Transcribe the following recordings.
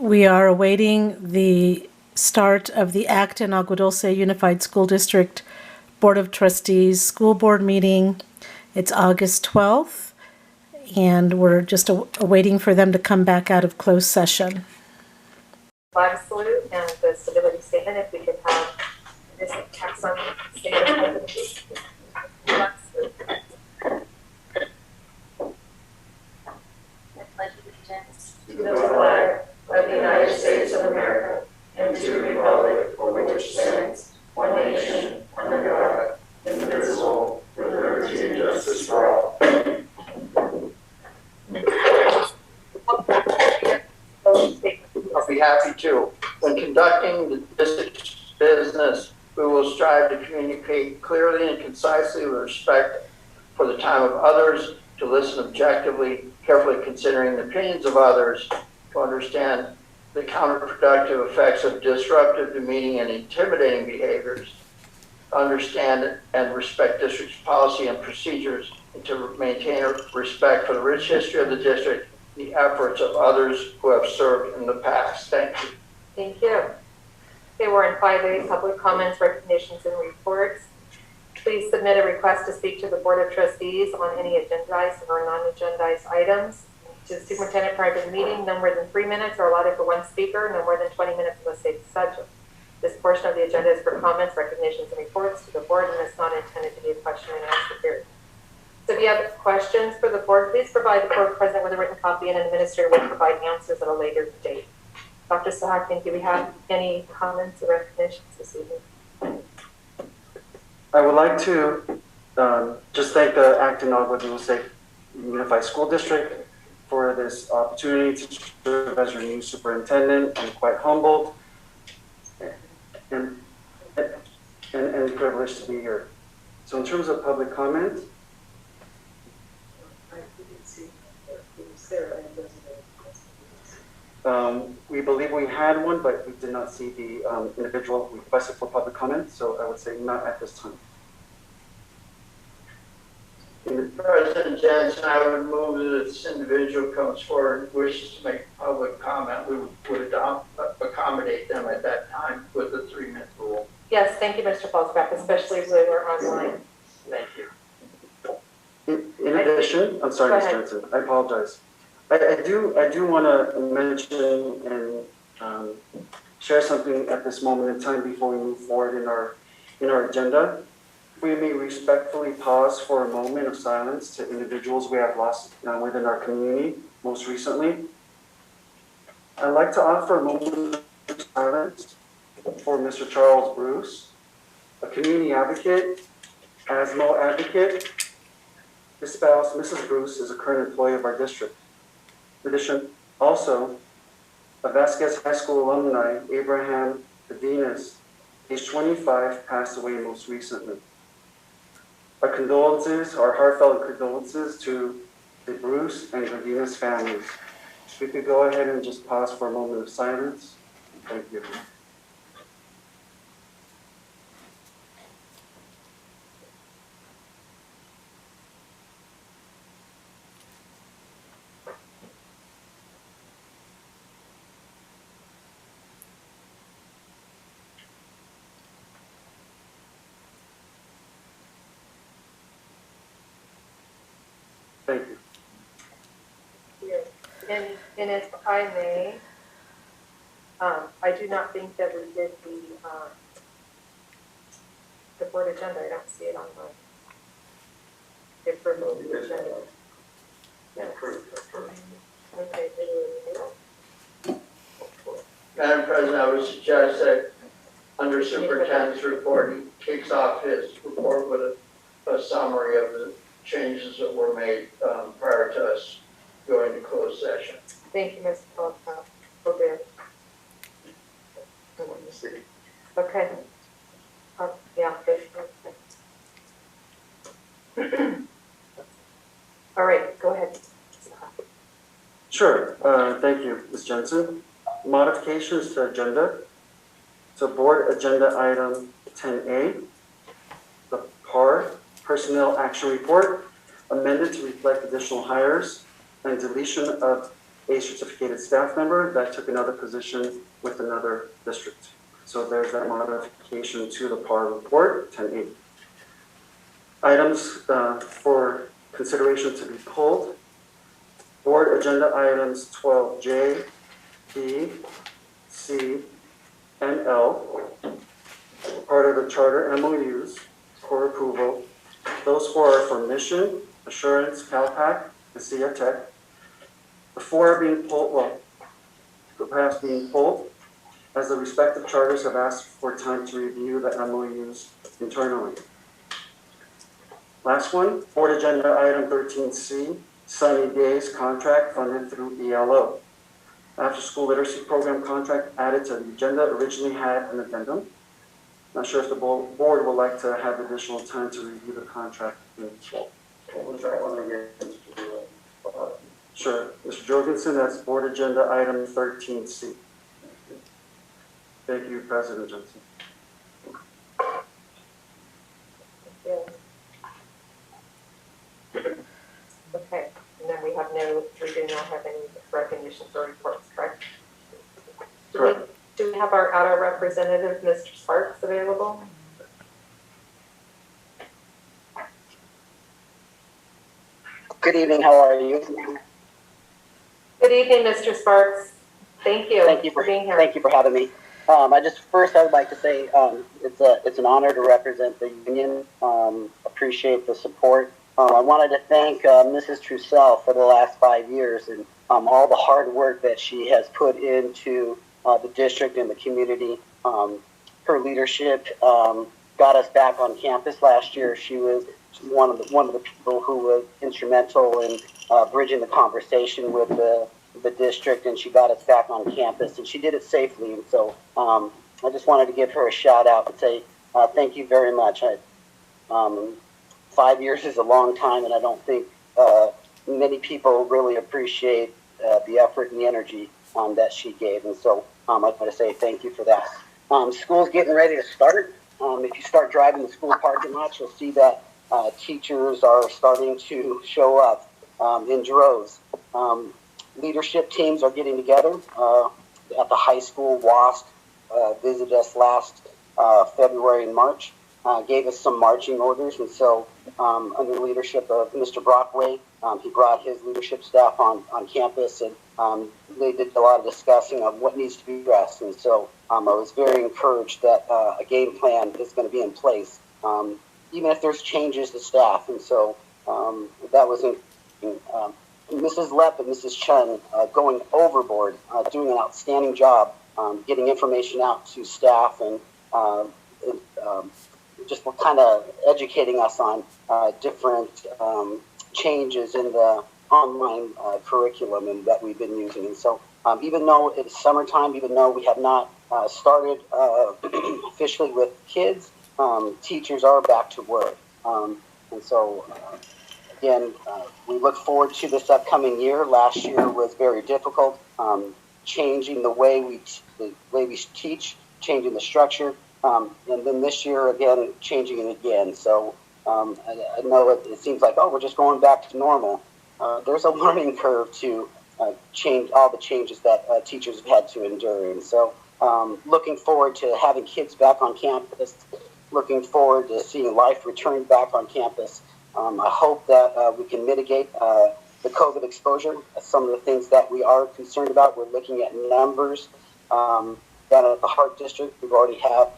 we are awaiting the start of the Acton Agua Dulce Unified School District Board of Trustees School Board meeting. It's August 12th, and we're just waiting for them to come back out of closed session. Flag salute and the stability statement, if we could have this text on the statement. I pledge allegiance to the flag of the United States of America and to the republic for which it stands, one nation, under God, indivisible, with liberty and justice for all. I'll be happy to. When conducting the district's business, we will strive to communicate clearly and concisely with respect for the time of others, to listen objectively, carefully considering the opinions of others, to understand the counterproductive effects of disruptive, demeaning, and intimidating behaviors, to understand and respect district's policy and procedures, and to maintain a respect for the rich history of the district, the efforts of others who have served in the past. Thank you. Thank you. Okay, we're in 5A, public comments, recognitions, and reports. Please submit a request to speak to the Board of Trustees on any agendized or non-agendized items. To the superintendent prior to the meeting, no more than 3 minutes are allotted for one speaker, no more than 20 minutes on the same subject. This portion of the agenda is for comments, recognitions, and reports to the board, and it's not intended to be a question and answer period. So if you have questions for the board, please provide the board president with a written copy, and an administrator will provide answers at a later date. Dr. Sahak, do we have any comments or recognitions this evening? I would like to just thank the Acton Agua Dulce Unified School District for this opportunity to serve as your new superintendent. I'm quite humbled and privileged to be here. So in terms of public comment, we believe we had one, but we did not see the individual requested for public comment, so I would say not at this time. President Jensen, I would move that this individual comes forward and wishes to make public comment. We would accommodate them at that time with the 3-minute rule. Yes, thank you, Mr. Falscraft, especially when we're online. Thank you. In addition, I'm sorry, Ms. Jensen, I apologize. I do want to mention and share something at this moment in time before we move forward in our agenda. We may respectfully pause for a moment of silence to individuals we have lost within our community most recently. I'd like to offer a moment of silence for Mr. Charles Bruce, a community advocate, asthma advocate. His spouse, Mrs. Bruce, is a current employee of our district. In addition, also, a Vasquez High School alumni, Abraham Cadenas, age 25, passed away most recently. Our condolences, our heartfelt condolences to the Bruce and Cadenas families. If we could go ahead and just pause for a moment of silence. Thank you. Thank you. And if I may, I do not think that we did the board agenda. I don't see it online. The approval of the agenda. Yes. Okay. Madam President, I would suggest that under superintendent's report, he kicks off his report with a summary of the changes that were made prior to us going to closed session. Thank you, Mr. Falcone. Okay. Okay. Yeah. All right, go ahead. Sure. Thank you, Ms. Jensen. Modifications to agenda. So board agenda item 10A, the PAR, Personnel Action Report, amended to reflect additional hires and deletion of a certificated staff member that took another position with another district. So there's that modification to the PAR report, 10.8. Items for consideration to be pulled. Board agenda items 12J, B, C, and L, part of the charter MOUs for approval. Those four are for Mission, Assurance, CalPAC, and CIA Tech. The four are being pulled, well, perhaps being pulled, as the respective charters have asked for time to review the MOUs internally. Last one, board agenda item 13C, Sunny Days contract funded through ELO. After school literacy program contract added to the agenda originally had an addendum. Not sure if the board would like to have additional time to review the contract in full. We'll try one again. Sure, Mr. Jorgensen, that's board agenda item 13C. Thank you, President Johnson. Okay, and then we do not have any recognitions or reports, correct? Correct. Do we have our ADA representative, Mr. Sparks, available? Good evening, how are you? Good evening, Mr. Sparks. Thank you for being here. Thank you for having me. I would like to say it's an honor to represent the union. Appreciate the support. I wanted to thank Mrs. Troussel for the last 5 years and all the hard work that she has put into the district and the community. Her leadership got us back on campus last year. She was one of the people who was instrumental in bridging the conversation with the district, and she got us back on campus, and she did it safely. And so I just wanted to give her a shout out and say thank you very much. 5 years is a long time, and I don't think many people really appreciate the effort and the energy that she gave. And so I want to say thank you for that. School's getting ready to start. If you start driving the school parking lot, you'll see that teachers are starting to show up in droves. Leadership teams are getting together. At the high school, WASP visited us last February and March, gave us some marching orders. And so under the leadership of Mr. Brockway, he brought his leadership staff on campus, and they did a lot of discussing of what needs to be addressed. And so I was very encouraged that a game plan is going to be in place, even if there's changes to staff. And so that was Mrs. Lepp and Mrs. Chun going overboard, doing an outstanding job, getting information out to staff and just kind of educating us on different changes in the online curriculum and that we've been using. And so even though it's summertime, even though we have not started officially with kids, teachers are back to work. And so again, we look forward to this upcoming year. Last year was very difficult, changing the way we teach, changing the structure, and then this year again, changing it again. So I know it seems like, oh, we're just going back to normal. There's a learning curve to change all the changes that teachers have had to endure. And so looking forward to having kids back on campus, looking forward to seeing life return back on campus. I hope that we can mitigate the COVID exposure. Some of the things that we are concerned about, we're looking at numbers. Down at the Heart District, we've already have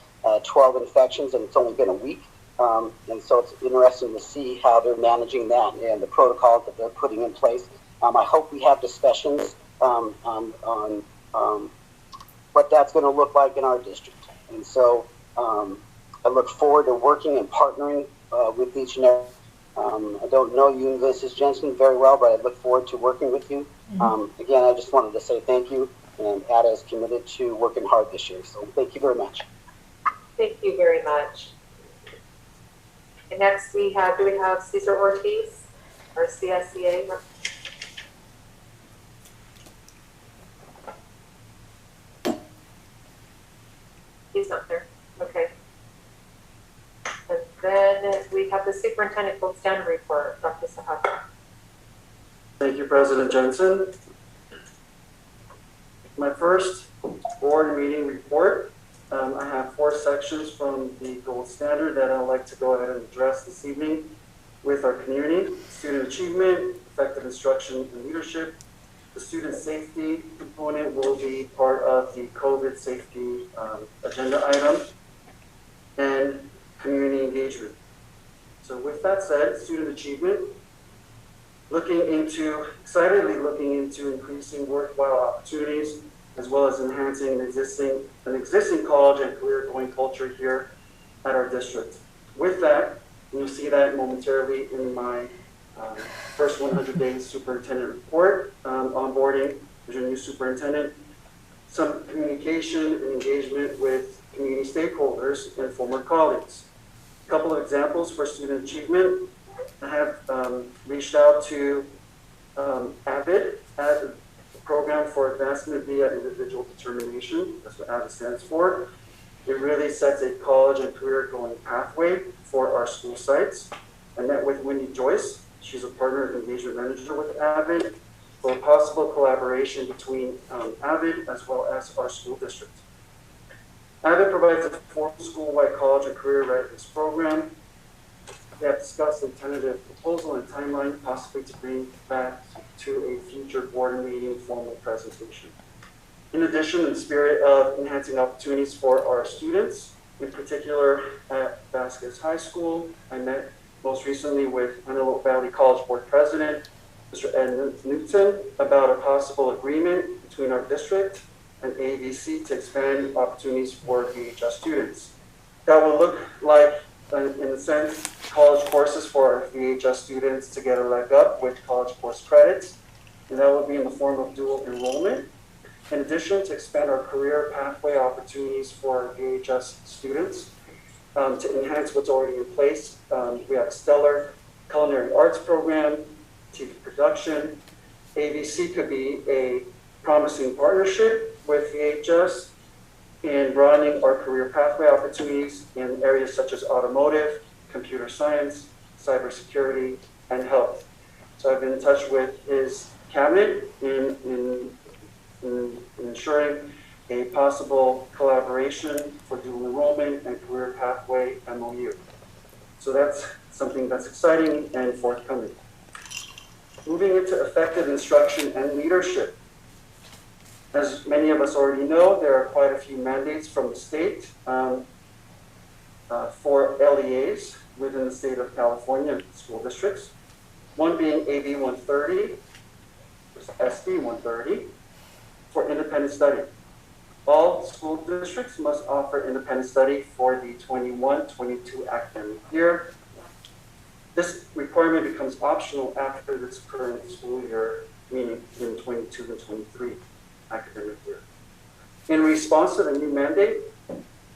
12 infections, and it's only been a week. And so it's interesting to see how they're managing that and the protocols that they're putting in place. I hope we have discussions on what that's going to look like in our district. And so I look forward to working and partnering with each and every. I don't know you, Mrs. Jensen, very well, but I look forward to working with you. Again, I just wanted to say thank you, and ADA is committed to working hard this year. So thank you very much. Thank you very much. And next do we have Cesar Ortiz, our CSCA? He's not there. Okay. And then we have the Superintendent Gold Standard Report, Dr. Sahata. Thank you, President Jensen. my first board meeting report. I have 4 sections from the gold standard that I'd like to go ahead and address this evening with our community. Student achievement, effective instruction and leadership. The student safety component will be part of the COVID safety agenda item, and community engagement. So with that said, student achievement, excitedly looking into increasing worthwhile opportunities, as well as enhancing an existing college and career going culture here at our district. With that, you'll see that momentarily in my first 100 days superintendent report, onboarding as your new superintendent, some communication and engagement with community stakeholders and former colleagues. A couple of examples for student achievement. I have reached out to AVID, the Program for Advancement via Individual Determination. That's what AVID stands for. It really sets a college and career going pathway for our school sites. I met with Wendy Joyce. She's a partner and engagement manager with AVID for a possible collaboration between AVID as well as our school district. AVID provides a formal school-wide college and career readiness program. They have discussed a tentative proposal and timeline, possibly to bring back to a future board meeting formal presentation. In addition, in the spirit of enhancing opportunities for our students, in particular at Vasquez High School, I met most recently with Antelope Valley College Board President, Mr. Ed Newton, about a possible agreement between our district and AVC to expand opportunities for VHS students. That will look like, in a sense, college courses for our VHS students to get a leg up with college course credits, and that will be in the form of dual enrollment. In addition, to expand our career pathway opportunities for our VHS students, to enhance what's already in place. We have a stellar culinary arts program, TV production. AVC could be a promising partnership with VHS in broadening our career pathway opportunities in areas such as automotive, computer science, cybersecurity, and health. So I've been in touch with his cabinet in ensuring a possible collaboration for dual enrollment and career pathway MOU. So that's something that's exciting and forthcoming. Moving into effective instruction and leadership. As many of us already know, there are quite a few mandates from the state for LEAs within the state of California school districts. One being AB 130, SB 130, for independent study. All school districts must offer independent study for the 21-22 academic year. This requirement becomes optional after this current school year, meaning in 22 and 23 academic year. In response to the new mandate,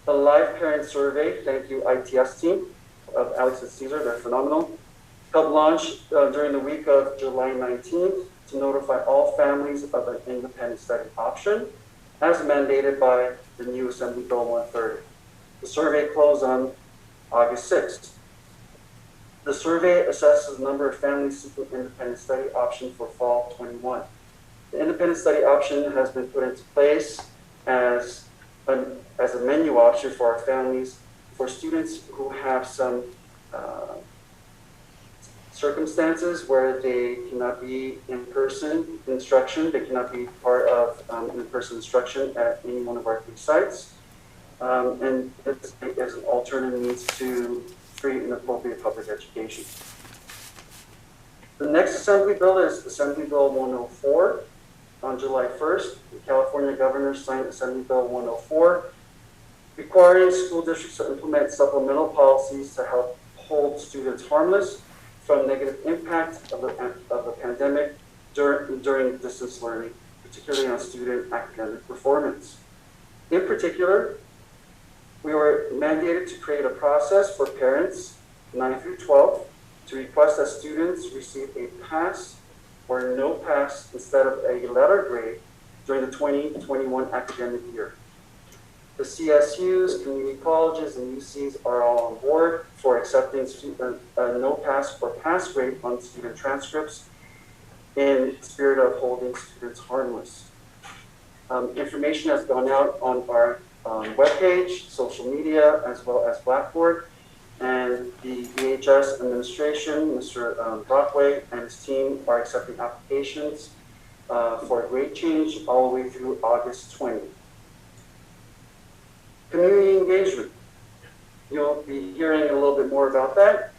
the live parent survey, thank you ITS team of Alex and Caesar, they're phenomenal, helped launch during the week of July 19th to notify all families of an independent study option as mandated by the new Assembly Bill 130. The survey closed on August 6th. The survey assesses the number of families seeking independent study option for fall 21. The independent study option has been put into place as a menu option for our families for students who have some circumstances where they cannot be in-person instruction, they cannot be part of in-person instruction at any one of our 3 sites, and it's an alternative means to free and appropriate public education. The next Assembly Bill is Assembly Bill 104. On July 1st, the California governor signed Assembly Bill 104, requiring school districts to implement supplemental policies to help hold students harmless from negative impact of the pandemic during distance learning, particularly on student academic performance. In particular, we were mandated to create a process for parents 9 through 12 to request that students receive a pass or no pass instead of a letter grade during the 2021 academic year. The CSUs, community colleges, and UCs are all on board for accepting no pass or pass grade on student transcripts in the spirit of holding students harmless. Information has gone out on our webpage, social media, as well as Blackboard. And the EHS administration, Mr. Brockway and his team are accepting applications for a grade change all the way through August 20. Community engagement. You'll be hearing a little bit more about that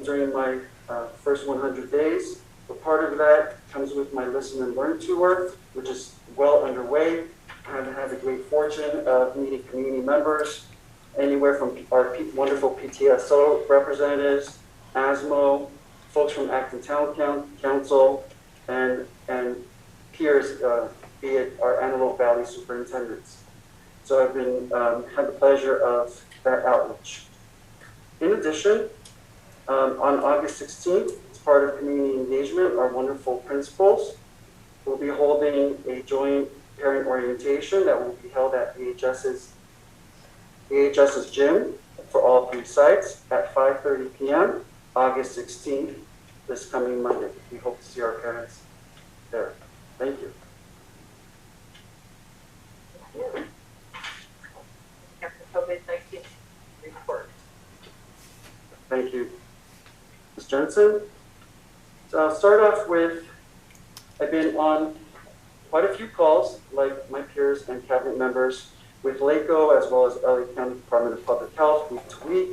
during my first 100 days. But part of that comes with my Listen and Learn tour, which is well underway. I have had the great fortune of meeting community members, anywhere from our wonderful PTSO representatives, ASMO, folks from Acton Town Council, and peers, be it our Antelope Valley superintendents. So I've been had the pleasure of that outreach. In addition, on August 16th, as part of community engagement, our wonderful principals will be holding a joint parent orientation that will be held at AHS's gym for all 3 sites at 5:30 p.m. August 16th, this coming Monday. We hope to see our parents there. Thank you. COVID-19 report. Thank you, Ms. Jensen. So I'll start off with, I've been on quite a few calls, like my peers and cabinet members, with LACO as well as LA County Department of Public Health week to week,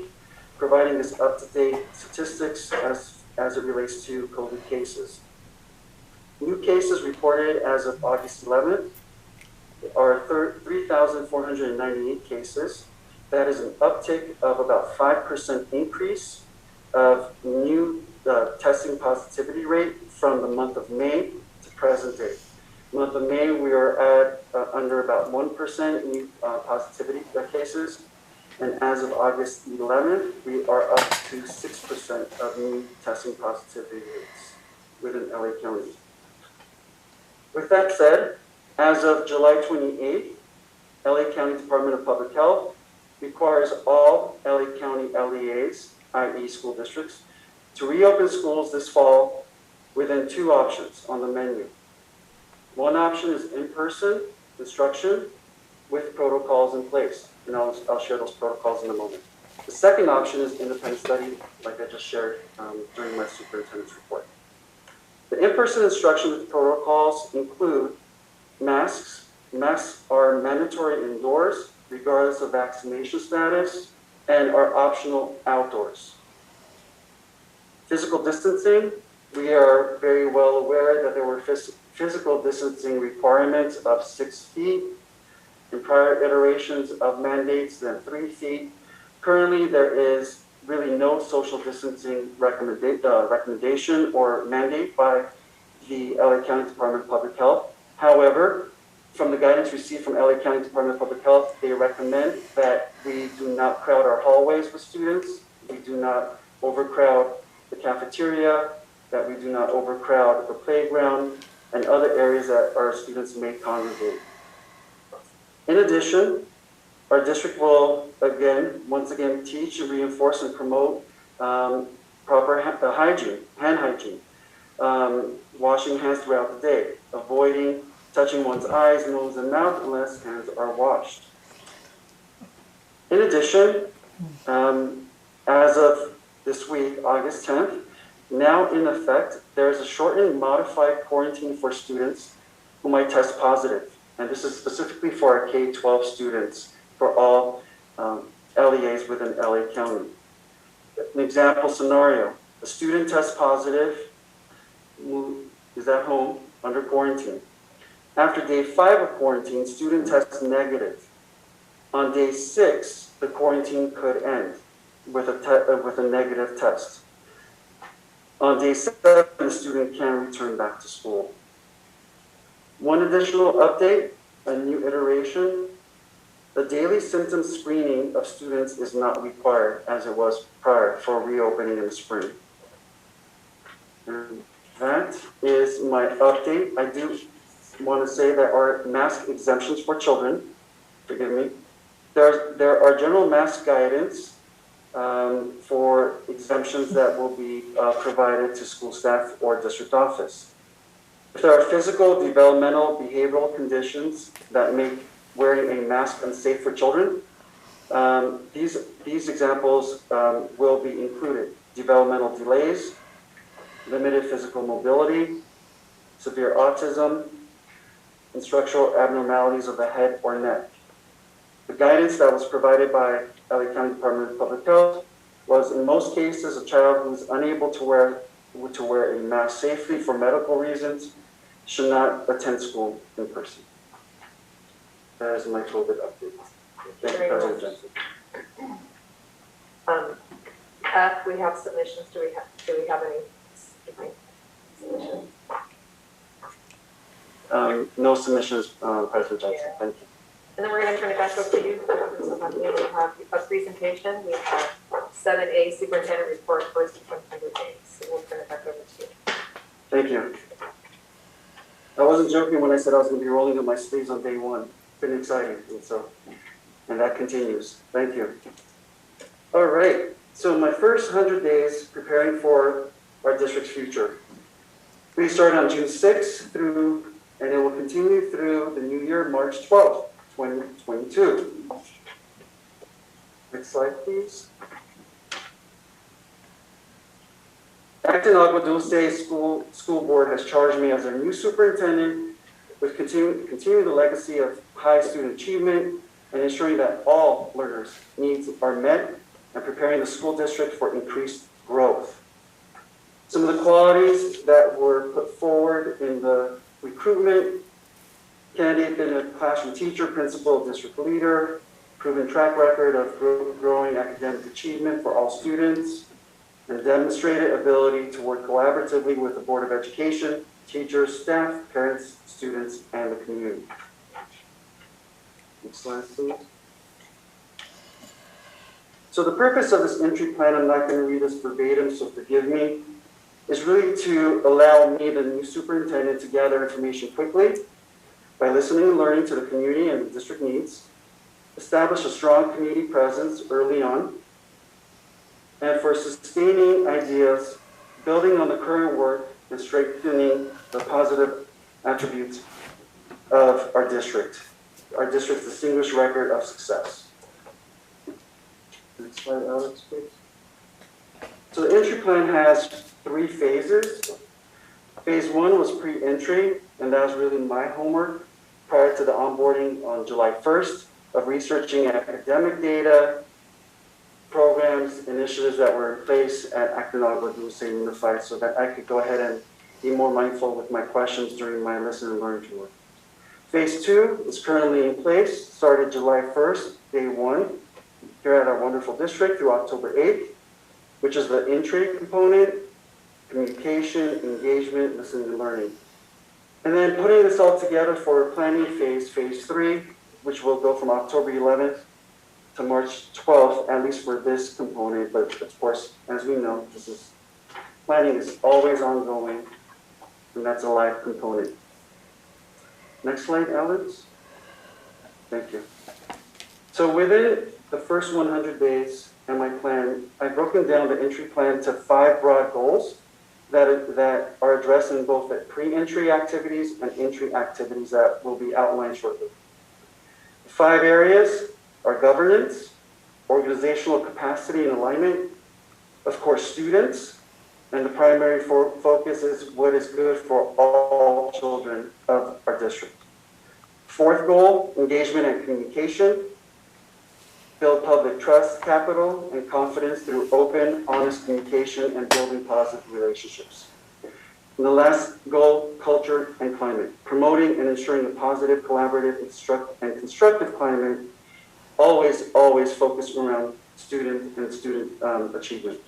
providing us up-to-date statistics as it relates to COVID cases. New cases reported as of August 11th are 3,498 cases. That is an uptick of about 5% increase of new testing positivity rate from the month of May to present day. Month of May, we are at under about 1% new positivity cases. And as of August 11th, we are up to 6% of new testing positivity rates within LA County. With that said, as of July 28th, LA County Department of Public Health requires all LA County LEAs, i.e. school districts, to reopen schools this fall within 2 options on the menu. One option is in-person instruction with protocols in place, and I'll share those protocols in a moment. The second option is independent study, like I just shared during my superintendent's report. The in-person instruction with protocols include masks. Masks are mandatory indoors, regardless of vaccination status, and are optional outdoors. Physical distancing, we are very well aware that there were physical distancing requirements of 6 feet. In prior iterations of mandates, then 3 feet. Currently, there is really no social distancing recommendation or mandate by the LA County Department of Public Health. However, from the guidance received from LA County Department of Public Health, they recommend that we do not crowd our hallways with students, we do not overcrowd the cafeteria, that we do not overcrowd the playground, and other areas that our students may congregate. In addition, our district will once again teach and reinforce and promote proper hygiene, hand hygiene, washing hands throughout the day, avoiding touching one's eyes, nose, and mouth unless hands are washed. In addition, as of this week, August 10th, now in effect, there is a shortened modified quarantine for students who might test positive. And this is specifically for our K-12 students, for all LEAs within LA County. An example scenario, a student tests positive, who is at home under quarantine. After day 5 of quarantine, student tests negative. On day 6, the quarantine could end with a negative test. On day 7, the student can return back to school. One additional update, a new iteration, the daily symptom screening of students is not required as it was prior for reopening in the spring. And that is my update. I do want to say that our mask exemptions for children, forgive me, there are general mask guidance for exemptions that will be provided to school staff or district office. If there are physical, developmental, behavioral conditions that make wearing a mask unsafe for children, these examples will be included. Developmental delays, limited physical mobility, severe autism, and structural abnormalities of the head or neck. The guidance that was provided by LA County Department of Public Health was, in most cases, a child who is unable to wear a mask safely for medical reasons should not attend school in person. That is my COVID update. Thank you, President Johnson. F, we have submissions. Do we have any submissions? No submissions, President Johnson. Yeah. Thank you. And then we're going to turn it back over to you. We have a presentation. We have 7A Superintendent Report, first 100 days. So we'll turn it back over to you. Thank you. I wasn't joking when I said I was going to be rolling up my sleeves on day one. It's been exciting, and that continues. Thank you. All right. So my first 100 days preparing for our district's future. We started on June 6th and it will continue through the new year, March 12th, 2022. Next slide, please. Acton Agua Dulce School Board has charged me as their new superintendent with continuing the legacy of high student achievement and ensuring that all learners' needs are met and preparing the school district for increased growth. Some of the qualities that were put forward in the recruitment: candidate been a classroom teacher, principal, district leader, proven track record of growing academic achievement for all students, and demonstrated ability to work collaboratively with the Board of Education, teachers, staff, parents, students, and the community. Next slide, please. So the purpose of this entry plan, I'm not going to read this verbatim, so forgive me, is really to allow me, the new superintendent, to gather information quickly by listening and learning to the community and the district needs, establish a strong community presence early on, and for sustaining ideas, building on the current work and strengthening the positive attributes of our district's distinguished record of success. Next slide, Alex, please. So the entry plan has 3 phases. Phase 1 was pre-entry, and that was really my homework prior to the onboarding on July 1st of researching academic data, programs, initiatives that were in place at Acton Agua Dulce Unified so that I could go ahead and be more mindful with my questions during my listen and learn tour. Phase 2 is currently in place, started July 1st, day 1, here at our wonderful district through October 8th, which is the entry component, communication, engagement, listening and learning. And then putting this all together for planning phase 3, which will go from October 11th to March 12th, at least for this component. But of course, as we know, planning is always ongoing, and that's a live component. Next slide, Alex. Thank you. So within the first 100 days and my plan, I've broken down the entry plan to 5 broad goals that are addressed in both the pre-entry activities and entry activities that will be outlined shortly. The 5 areas are governance, organizational capacity and alignment, of course, students, and the primary focus is what is good for all children of our district. 4th goal, engagement and communication. Build public trust, capital, and confidence through open, honest communication and building positive relationships. And the last goal, culture and climate. Promoting and ensuring a positive, collaborative, and constructive climate, always focused around student achievement.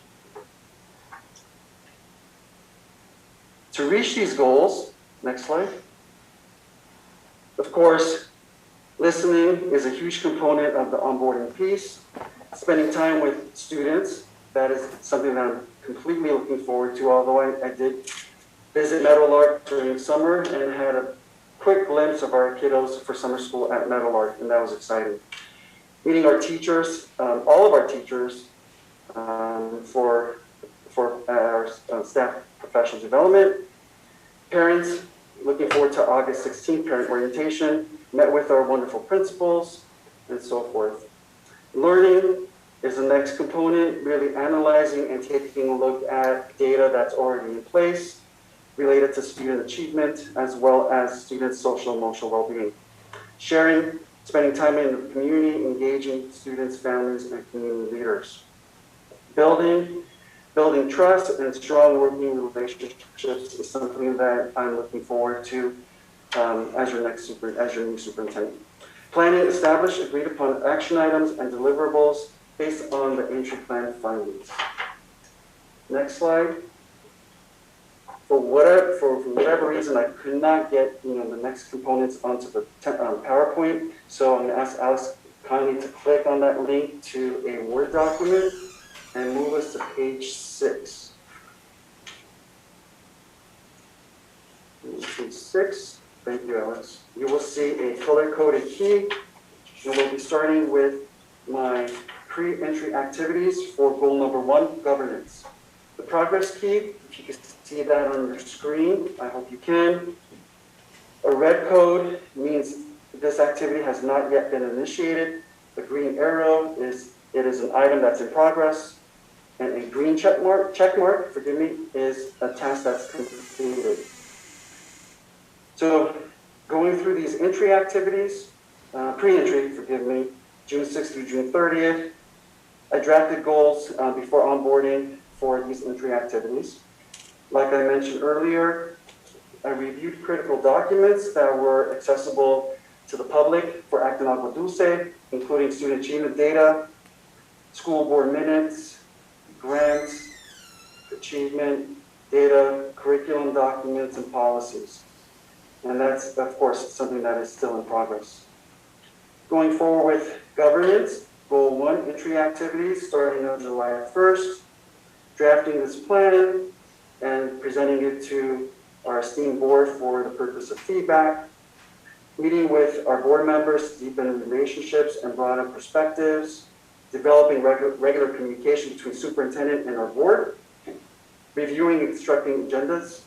To reach these goals, next slide. Of course, listening is a huge component of the onboarding piece. Spending time with students, that is something that I'm completely looking forward to, although I did visit Meadowlark during summer and had a quick glimpse of our kiddos for summer school at Meadowlark, and that was exciting. Meeting our teachers, all of our teachers, for our staff professional development, parents, looking forward to August 16th, parent orientation, met with our wonderful principals, and so forth. Learning is the next component, really analyzing and taking a look at data that's already in place related to student achievement, as well as student social and emotional well-being. Sharing, spending time in the community, engaging students, families, and community leaders. Building trust and strong working relationships is something that I'm looking forward to as your new superintendent. Planning, establish agreed upon action items and deliverables based on the entry plan findings. Next slide. For whatever reason, I could not get the next components onto the PowerPoint, so I'm going to ask Alex kindly to click on that link to a Word document and move us to page 6. Page 6. Thank you, Alex. You will see a color-coded key, and we'll be starting with my pre-entry activities for goal number 1, governance. The progress key, if you can see that on your screen, I hope you can. A red code means this activity has not yet been initiated. The green arrow is it is an item that's in progress. And a green check mark, is a task that's completed. So going through these entry activities, pre-entry, June 6th through June 30th, I drafted goals before onboarding for these entry activities. Like I mentioned earlier, I reviewed critical documents that were accessible to the public for Act in Agua Dulce, including student achievement data, school board minutes, grants, achievement, data, curriculum documents, and policies. And that's, of course, something that is still in progress. Going forward with governance, goal 1, entry activities, starting on July 1st, drafting this plan and presenting it to our esteemed board for the purpose of feedback, meeting with our board members to deepen relationships and broaden perspectives, developing regular communication between superintendent and our board, reviewing and constructing agendas,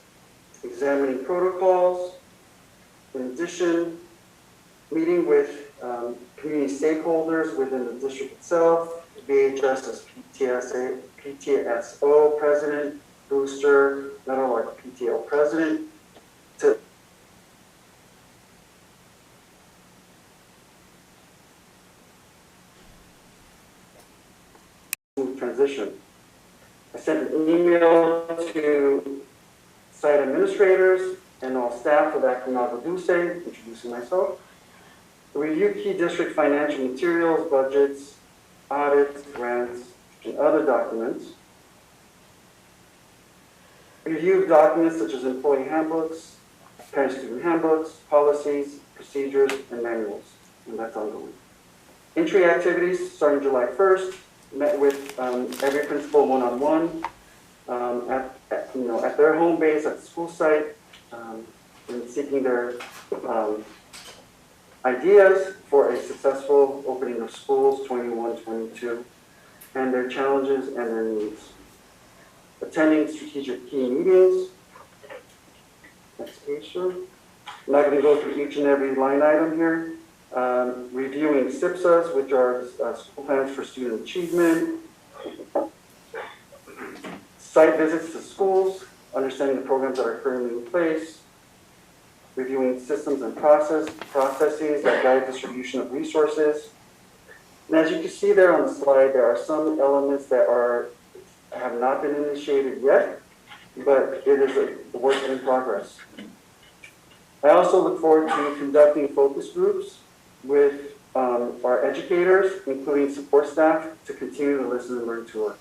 examining protocols. In addition, meeting with community stakeholders within the district itself, VHS as PTSO president, Booster, Meadowlark PTO president, to transition. I sent an email to site administrators and all staff of Act in Agua Dulce, introducing myself. Review key district financial materials, budgets, audits, grants, and other documents. Review documents such as employee handbooks, parent-student handbooks, policies, procedures, and manuals, and that's ongoing. Entry activities starting July 1st, met with every principal one-on-one at their home base, at the school site, and seeking their ideas for a successful opening of schools 21-22, and their challenges and their needs. Attending strategic key meetings. Next page, sir. I'm not going to go through each and every line item here. Reviewing SIPSAs, which are school plans for student achievement. Site visits to schools, understanding the programs that are currently in place. Reviewing systems and processes that guide distribution of resources. And as you can see there on the slide, there are some elements that have not been initiated yet, but it is a work in progress. I also look forward to conducting focus groups with our educators, including support staff, to continue the listen and learn tour.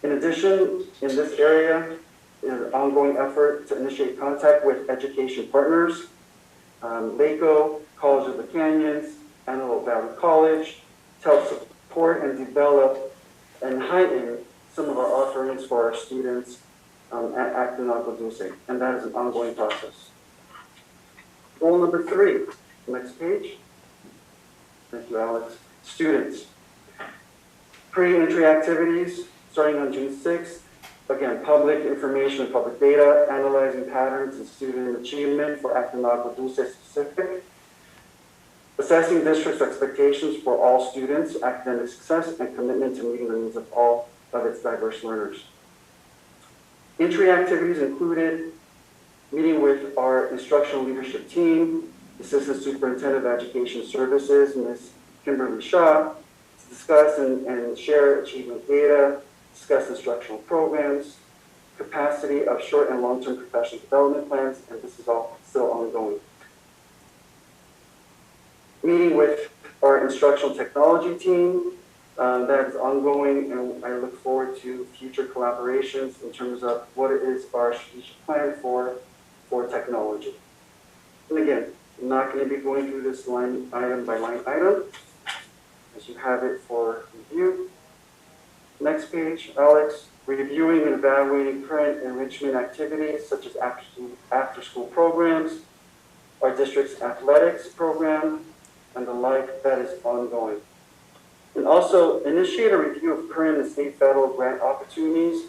In addition, in this area, is an ongoing effort to initiate contact with education partners, LACO, College of the Canyons, Antelope Valley College, to help support and develop and heighten some of our offerings for our students at Act in Agua Dulce, and that is an ongoing process. Goal number 3, next page. Thank you, Alex. Students. Pre-entry activities starting on June 6th. Again, public information and public data, analyzing patterns in student achievement for Acton Agua Dulce specific, assessing district's expectations for all students, academic success, and commitment to meeting the needs of all of its diverse learners. Entry activities included meeting with our instructional leadership team, Assistant Superintendent of Education Services, Ms. Kimberly Shaw, to discuss and share achievement data, discuss instructional programs, capacity of short and long-term professional development plans, and this is all still ongoing. Meeting with our instructional technology team, that is ongoing, and I look forward to future collaborations in terms of what is our strategic plan for technology. And again, I'm not going to be going through this line item by line item, as you have it for review. Next page, Alex, reviewing and evaluating current enrichment activities such as after-school programs, our district's athletics program, and the like that is ongoing. And also initiate a review of current and state federal grant opportunities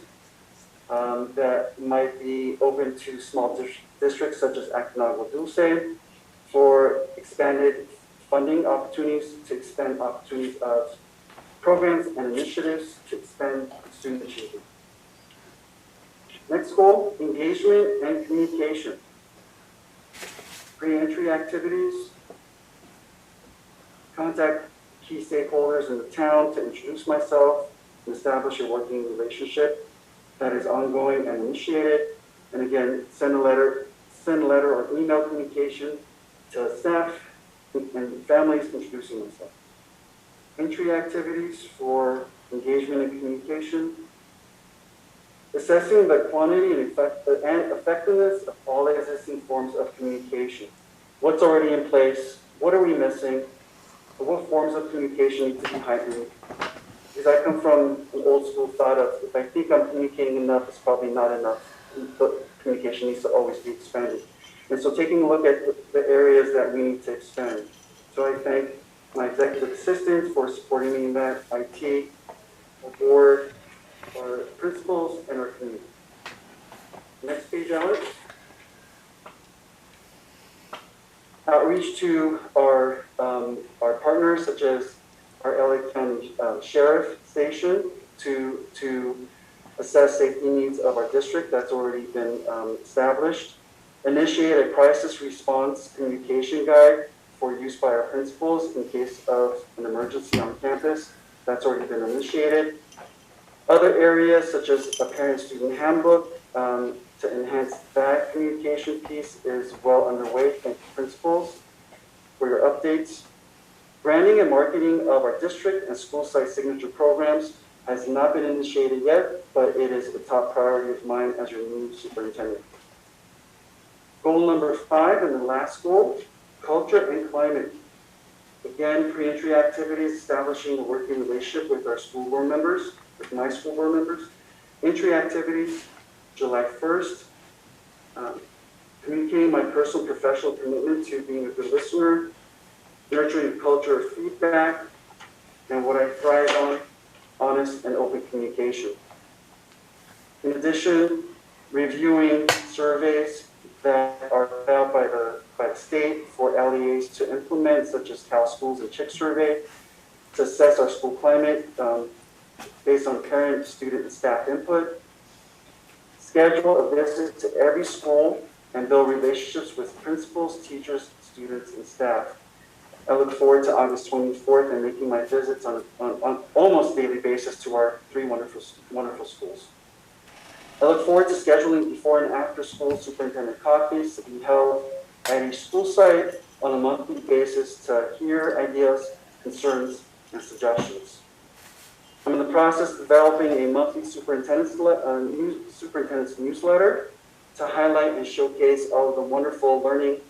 that might be open to small districts such as Acton Agua Dulce for expanded funding opportunities, to expand opportunities of programs and initiatives to expand student achievement. Next goal, engagement and communication. Pre-entry activities, contact key stakeholders in the town to introduce myself and establish a working relationship that is ongoing and initiated. And again, send a letter or email communication to staff and families introducing myself. Entry activities for engagement and communication. Assessing the quantity and effectiveness of all existing forms of communication. What's already in place? What are we missing? What forms of communication need to be heightened? Because I come from an old school thought of, if I think I'm communicating enough, it's probably not enough. But communication needs to always be expanded. And so taking a look at the areas that we need to expand. So I thank my executive assistants for supporting me in that, IT, our board, our principals, and our community. Next page, Alex. Outreach to our partners, such as our LA County Sheriff Station, to assess safety needs of our district. That's already been established. Initiate a crisis response communication guide for use by our principals in case of an emergency on campus. That's already been initiated. Other areas, such as a parent-student handbook, to enhance that communication piece is well underway. Thank you, principals, for your updates. Branding and marketing of our district and school site signature programs has not been initiated yet, but it is a top priority of mine as your new superintendent. Goal number 5, and the last goal, culture and climate. Again, pre-entry activities, establishing a working relationship with our school board members, with my school board members. Entry activities, July 1st, communicating my personal and professional commitment to being a good listener, nurturing a culture of feedback, and what I thrive on, honest and open communication. In addition, reviewing surveys that are filed by the state for LEAs to implement, such as Cal Schools and Chick Survey, to assess our school climate based on parent, student, and staff input. Schedule a visit to every school and build relationships with principals, teachers, students, and staff. I look forward to August 24th and making my visits on almost daily basis to our 3 wonderful schools. I look forward to scheduling before and after school superintendent coffees to be held at each school site on a monthly basis to hear ideas, concerns, and suggestions. I'm in the process of developing a monthly superintendent's newsletter to highlight and showcase all of the wonderful learning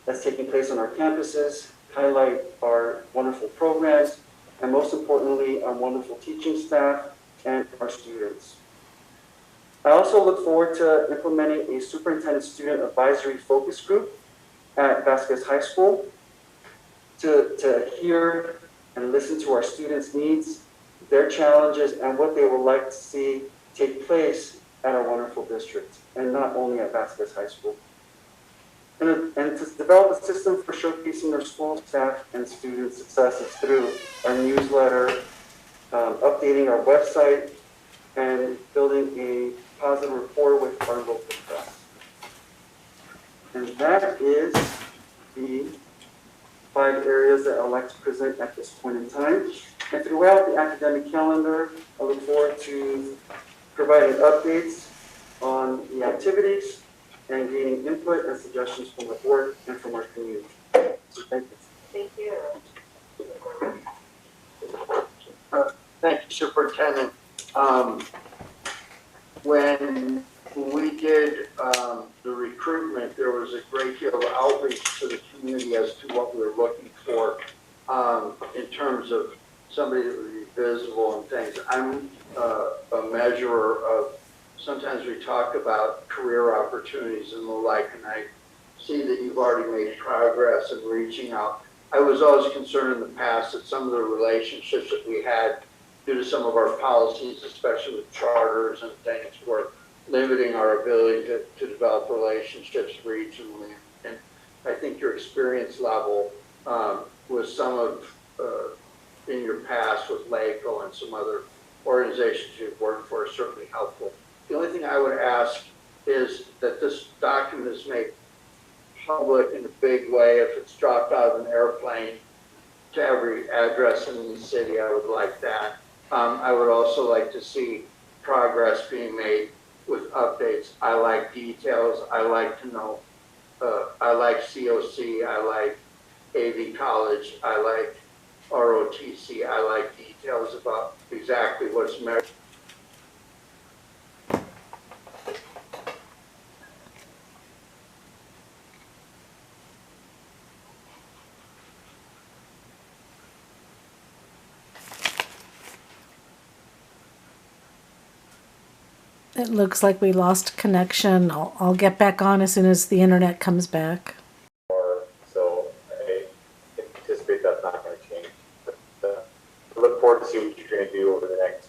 that's taking place on our campuses, highlight our wonderful programs, and most importantly, our wonderful teaching staff and our students. I also look forward to implementing a superintendent student advisory focus group at Vasquez High School to hear and listen to our students' needs, their challenges, and what they would like to see take place at our wonderful district, and not only at Vasquez High School. And to develop a system for showcasing their school staff and student successes through our newsletter, updating our website, and building a positive rapport with our local press. And that is the 5 areas that I'd like to present at this point in time. And throughout the academic calendar, I look forward to providing updates on the activities and gaining input and suggestions from the board and from our community. So thank you. Thank you. Thank you, Superintendent. When we did the recruitment, there was a great deal of outreach to the community as to what we were looking for in terms of somebody that would be visible and things. I'm a measurer of, sometimes we talk about career opportunities and the like, and I see that you've already made progress in reaching out. I was always concerned in the past that some of the relationships that we had due to some of our policies, especially with charters and things, were limiting our ability to develop relationships regionally. And I think your experience level with some of, in your past with LACO and some other organizations you've worked for is certainly helpful. The only thing I would ask is that this document is made public in a big way. If it's dropped out of an airplane to every address in the city, I would like that. I would also like to see progress being made with updates. I like details. I like to know. I like COC. I like AV College. I like ROTC. I like details about exactly what's measured. It looks like we lost connection. I'll get back on as soon as the internet comes back. So I anticipate that's not going to change. But I look forward to see what you're going to do over the next,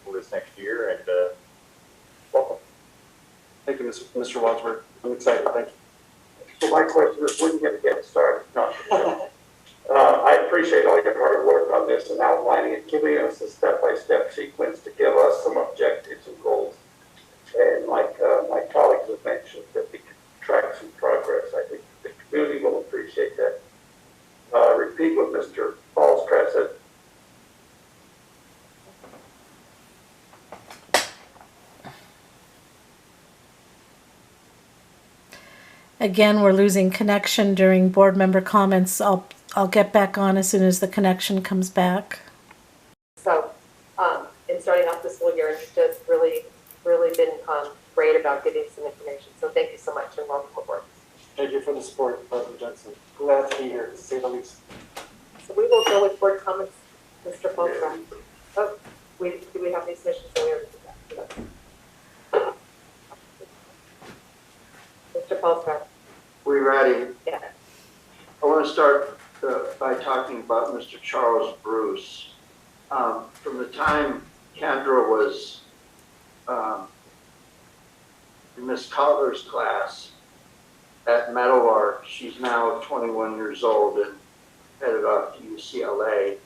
over this next year, and welcome. Thank you, Mr. Wadsworth. I'm excited. Thank you. So my question is, when are you going to get started? No. I appreciate all your hard work on this and outlining it, giving us a step-by-step sequence to give us some objectives and goals. And like my colleagues have mentioned, that we can track some progress. I think the community will appreciate that. Repeat what Mr. Fallscraft said. Again, we're losing connection during board member comments. I'll get back on as soon as the connection comes back. So, in starting off the school year, it's just really been great about getting some information. So thank you so much and welcome aboard. Thank you for the support, President Johnson. Glad to be here, to say the least. So we will go with board comments, Mr. Falcraft. Oh, do we have any submissions? So we already did that. Mr. Falcraft. We ready? Yeah. I want to start by talking about Mr. Charles Bruce. From the time Kendra was in Miss Cutler's class at Meadowlark, she's now 21 years old and headed off to UCLA.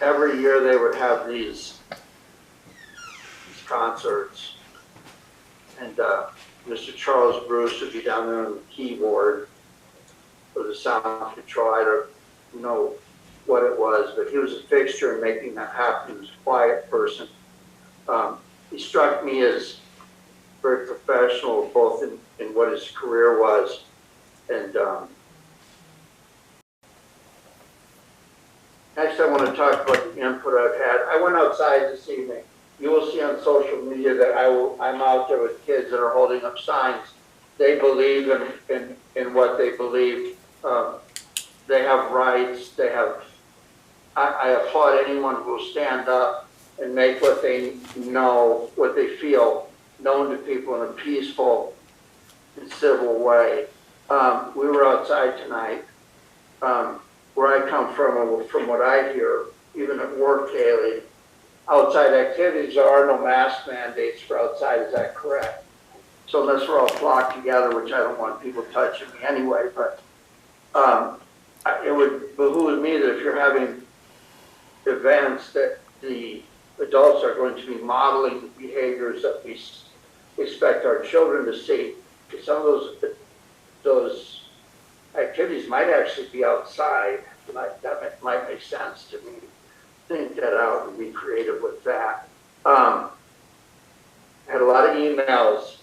Every year they would have these concerts, and Mr. Charles Bruce would be down there on the keyboard for the sound control. I don't know what it was, but he was a fixture in making that happen. He was a quiet person. He struck me as very professional, both in what his career was and next I want to talk about the input I've had. I went outside this evening. You will see on social media that I'm out there with kids that are holding up signs. They believe in what they believe. They have rights. They have. I applaud anyone who will stand up and make what they know, what they feel, known to people in a peaceful and civil way. We were outside tonight. Where I come from, and from what I hear, even at work, Haley, outside activities, there are no mask mandates for outside, is that correct? So unless we're all flocked together, which I don't want people touching me anyway, but it would behoove me that if you're having events that the adults are going to be modeling the behaviors that we expect our children to see, some of those activities might actually be outside. That might make sense to me. Think that out and be creative with that. Had a lot of emails.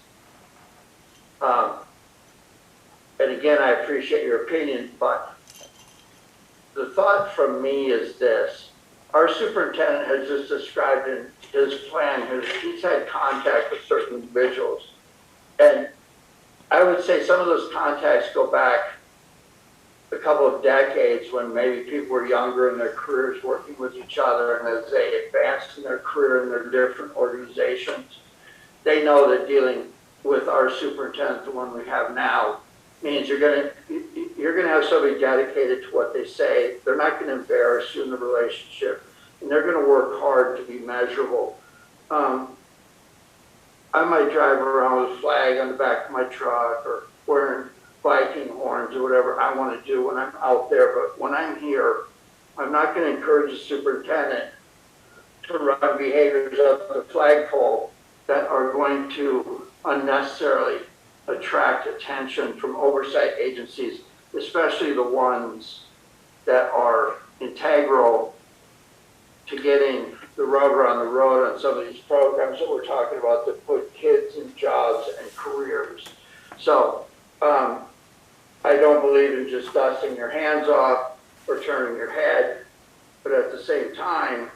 And again, I appreciate your opinion, but the thought from me is this. Our superintendent has just described in his plan, he's had contact with certain individuals. And I would say some of those contacts go back a couple of decades when maybe people were younger in their careers working with each other, and as they advanced in their career in their different organizations, they know that dealing with our superintendent, the one we have now, means you're gonna have somebody dedicated to what they say. They're not gonna embarrass you in the relationship, and they're gonna work hard to be measurable. I might drive around with a flag on the back of my truck or wearing Viking horns or whatever I want to do when I'm out there, but when I'm here, I'm not going to encourage the superintendent to run behaviors up the flagpole that are going to unnecessarily attract attention from oversight agencies, especially the ones that are integral to getting the rubber on the road on some of these programs that we're talking about that put kids in jobs and careers. So I don't believe in just dusting your hands off or turning your head, but at the same time,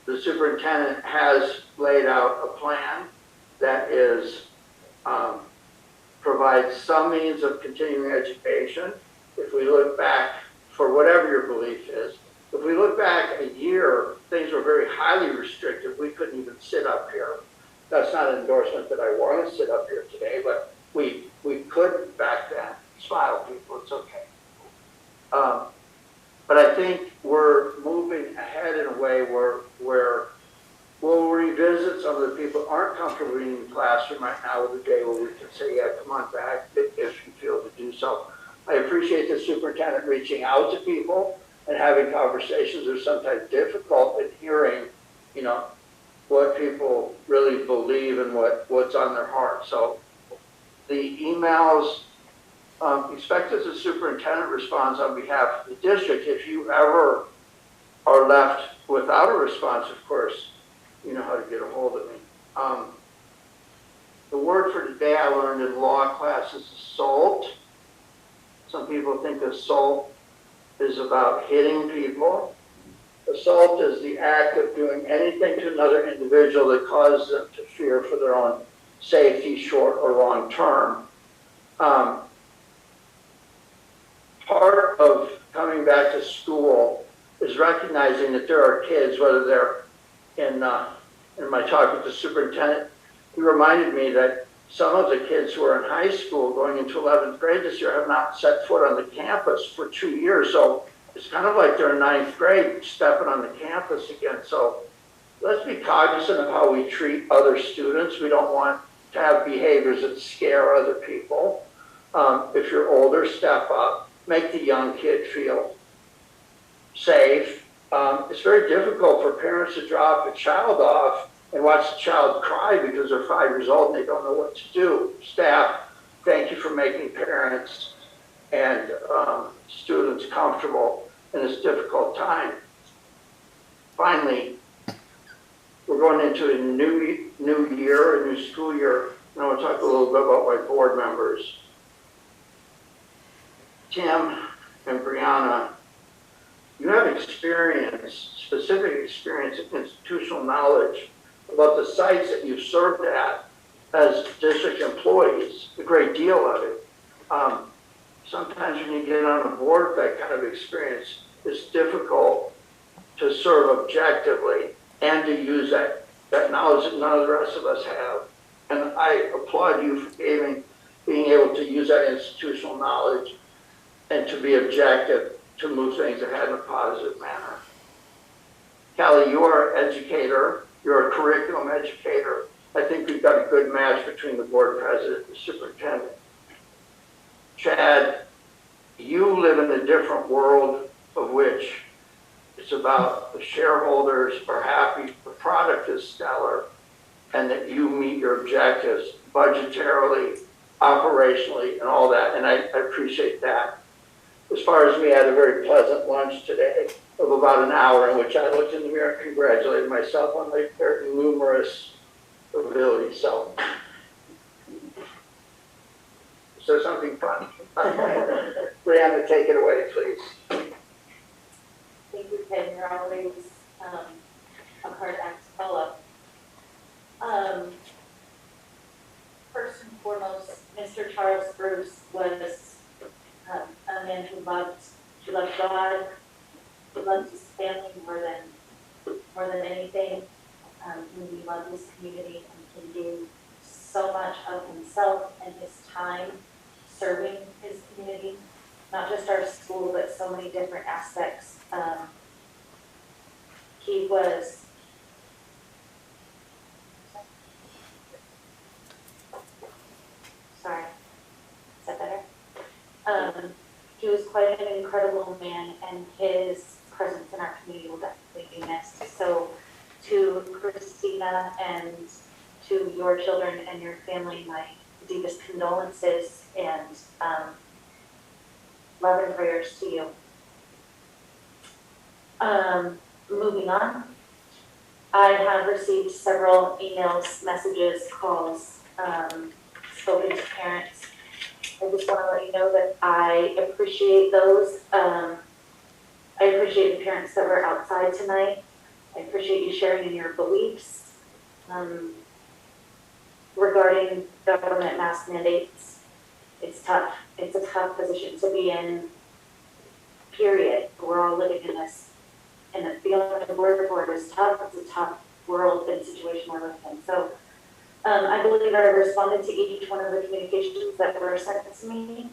the superintendent has laid out a plan that is provides some means of continuing education. If we look back, for whatever your belief is, if we look back a year, things were very highly restricted. We couldn't even sit up here. That's not an endorsement that I want to sit up here today, but we couldn't back then. Smile, people, it's okay. But I think we're moving ahead in a way where we'll revisit some of the people who aren't comfortable being in the classroom right now with a day where we can say, yeah, come on back if you feel to do so. I appreciate the superintendent reaching out to people and having conversations. They're sometimes difficult in hearing, what people really believe and what's on their heart. So the emails, expect that the superintendent responds on behalf of the district. If you ever are left without a response, of course, you know how to get a hold of me. The word for today I learned in law class is assault. Some people think assault is about hitting people. Assault is the act of doing anything to another individual that causes them to fear for their own safety, short or long term. Part of coming back to school is recognizing that there are kids, whether they're in my talk with the superintendent, he reminded me that some of the kids who are in high school going into 11th grade this year have not set foot on the campus for 2 years. So it's kind of like they're in 9th grade stepping on the campus again. So let's be cognizant of how we treat other students. We don't want to have behaviors that scare other people. If you're older, step up. Make the young kid feel safe. It's very difficult for parents to drop a child off and watch the child cry because they're 5 years old and they don't know what to do. Staff, thank you for making parents and students comfortable in this difficult time. Finally, we're going into a new year, a new school year, and I want to talk a little bit about my board members. Tim and Brianna, you have experience, specific experience and institutional knowledge about the sites that you've served at as district employees, a great deal of it. Sometimes when you get on a board with that kind of experience, it's difficult to serve objectively and to use that knowledge that none of the rest of us have. And I applaud you for being able to use that institutional knowledge and to be objective to move things ahead in a positive manner. Callie, you are an educator, you're a curriculum educator. I think we've got a good match between the board president and the superintendent. Chad, you live in a different world of which it's about the shareholders are happy, the product is stellar, and that you meet your objectives budgetarily, operationally, and all that, and I appreciate that. As far as me, I had a very pleasant lunch today of about an hour in which I looked in the mirror and congratulated myself on my very numerous abilities. So, is there something fun? Brianna, take it away, please. Thank you, Ken. You're always a hard act to follow. First and foremost, Mr. Charles Bruce was a man who loved God, who loved his family more than anything. He loved his community and he gave so much of himself and his time serving his community, not just our school, but so many different aspects. He was sorry, is that better? He was quite an incredible man, and his presence in our community will definitely be missed. So to Christina and to your children and your family, my deepest condolences and love and prayers to you. Moving on, I have received several emails, messages, calls, spoken to parents. I just want to let you know that I appreciate those. I appreciate the parents that were outside tonight. I appreciate you sharing in your beliefs regarding government mask mandates. It's tough. It's a tough position to be in, period. We're all living in this. And the feeling of the word for it is tough. It's a tough world and situation we're living in. So I believe I responded to each one of the communications that were sent to me.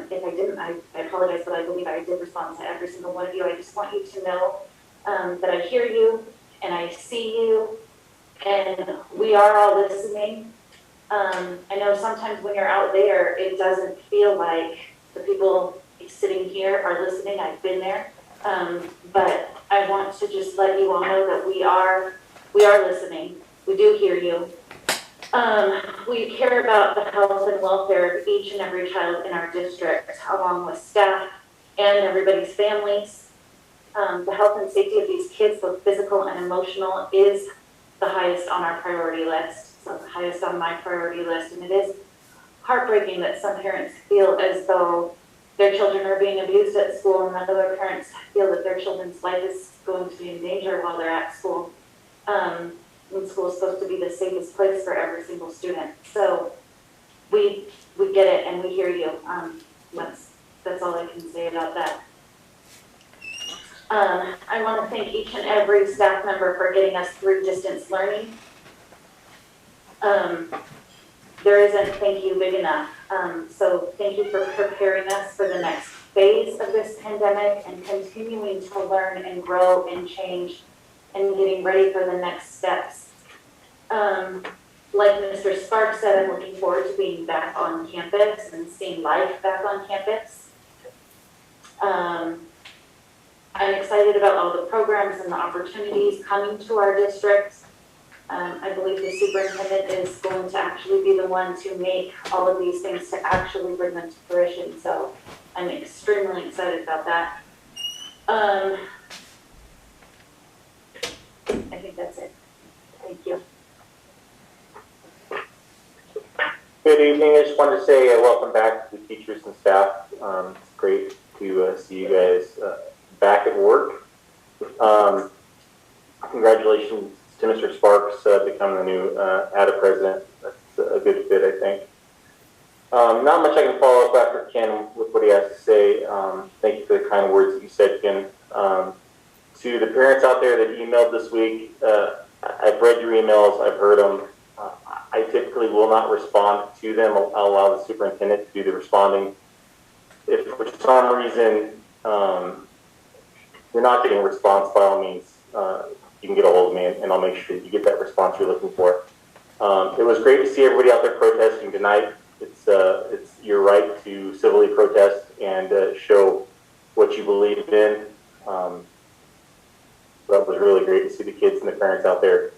If I didn't, I apologize, but I believe I did respond to every single one of you. I just want you to know that I hear you and I see you and we are all listening. I know sometimes when you're out there, it doesn't feel like the people sitting here are listening. I've been there. But I want to just let you all know that we are listening. We do hear you. We care about the health and welfare of each and every child in our district, along with staff and everybody's families. The health and safety of these kids, both physical and emotional, is the highest on our priority list. So the highest on my priority list. And it is heartbreaking that some parents feel as though their children are being abused at school, and other parents feel that their children's life is going to be in danger while they're at school. When school is supposed to be the safest place for every single student. So we get it and we hear you. That's all I can say about that. I want to thank each and every staff member for getting us through distance learning. There isn't thank you big enough. So thank you for preparing us for the next phase of this pandemic and continuing to learn and grow and change and getting ready for the next steps. Like Mr. Sparks said, I'm looking forward to being back on campus and seeing life back on campus. I'm excited about all the programs and the opportunities coming to our district. I believe the superintendent is going to actually be the one to make all of these things to actually bring them to fruition. So I'm extremely excited about that. I think that's it. Thank you. Good evening. I just wanted to say welcome back to the teachers and staff. It's great to see you guys back at work. Congratulations to Mr. Sparks becoming the new ADA president. That's a good fit, I think. Not much I can follow up after Ken with what he has to say. Thank you for the kind words that you said, Ken. To the parents out there that emailed this week, I've read your emails, I've heard them. I typically will not respond to them. I'll allow the superintendent to do the responding. If for some reason you're not getting a response, by all means, you can get a hold of me, and I'll make sure that you get that response you're looking for. It was great to see everybody out there protesting tonight. It's your right to civilly protest and show what you believe in. That was really great to see the kids and the parents out there.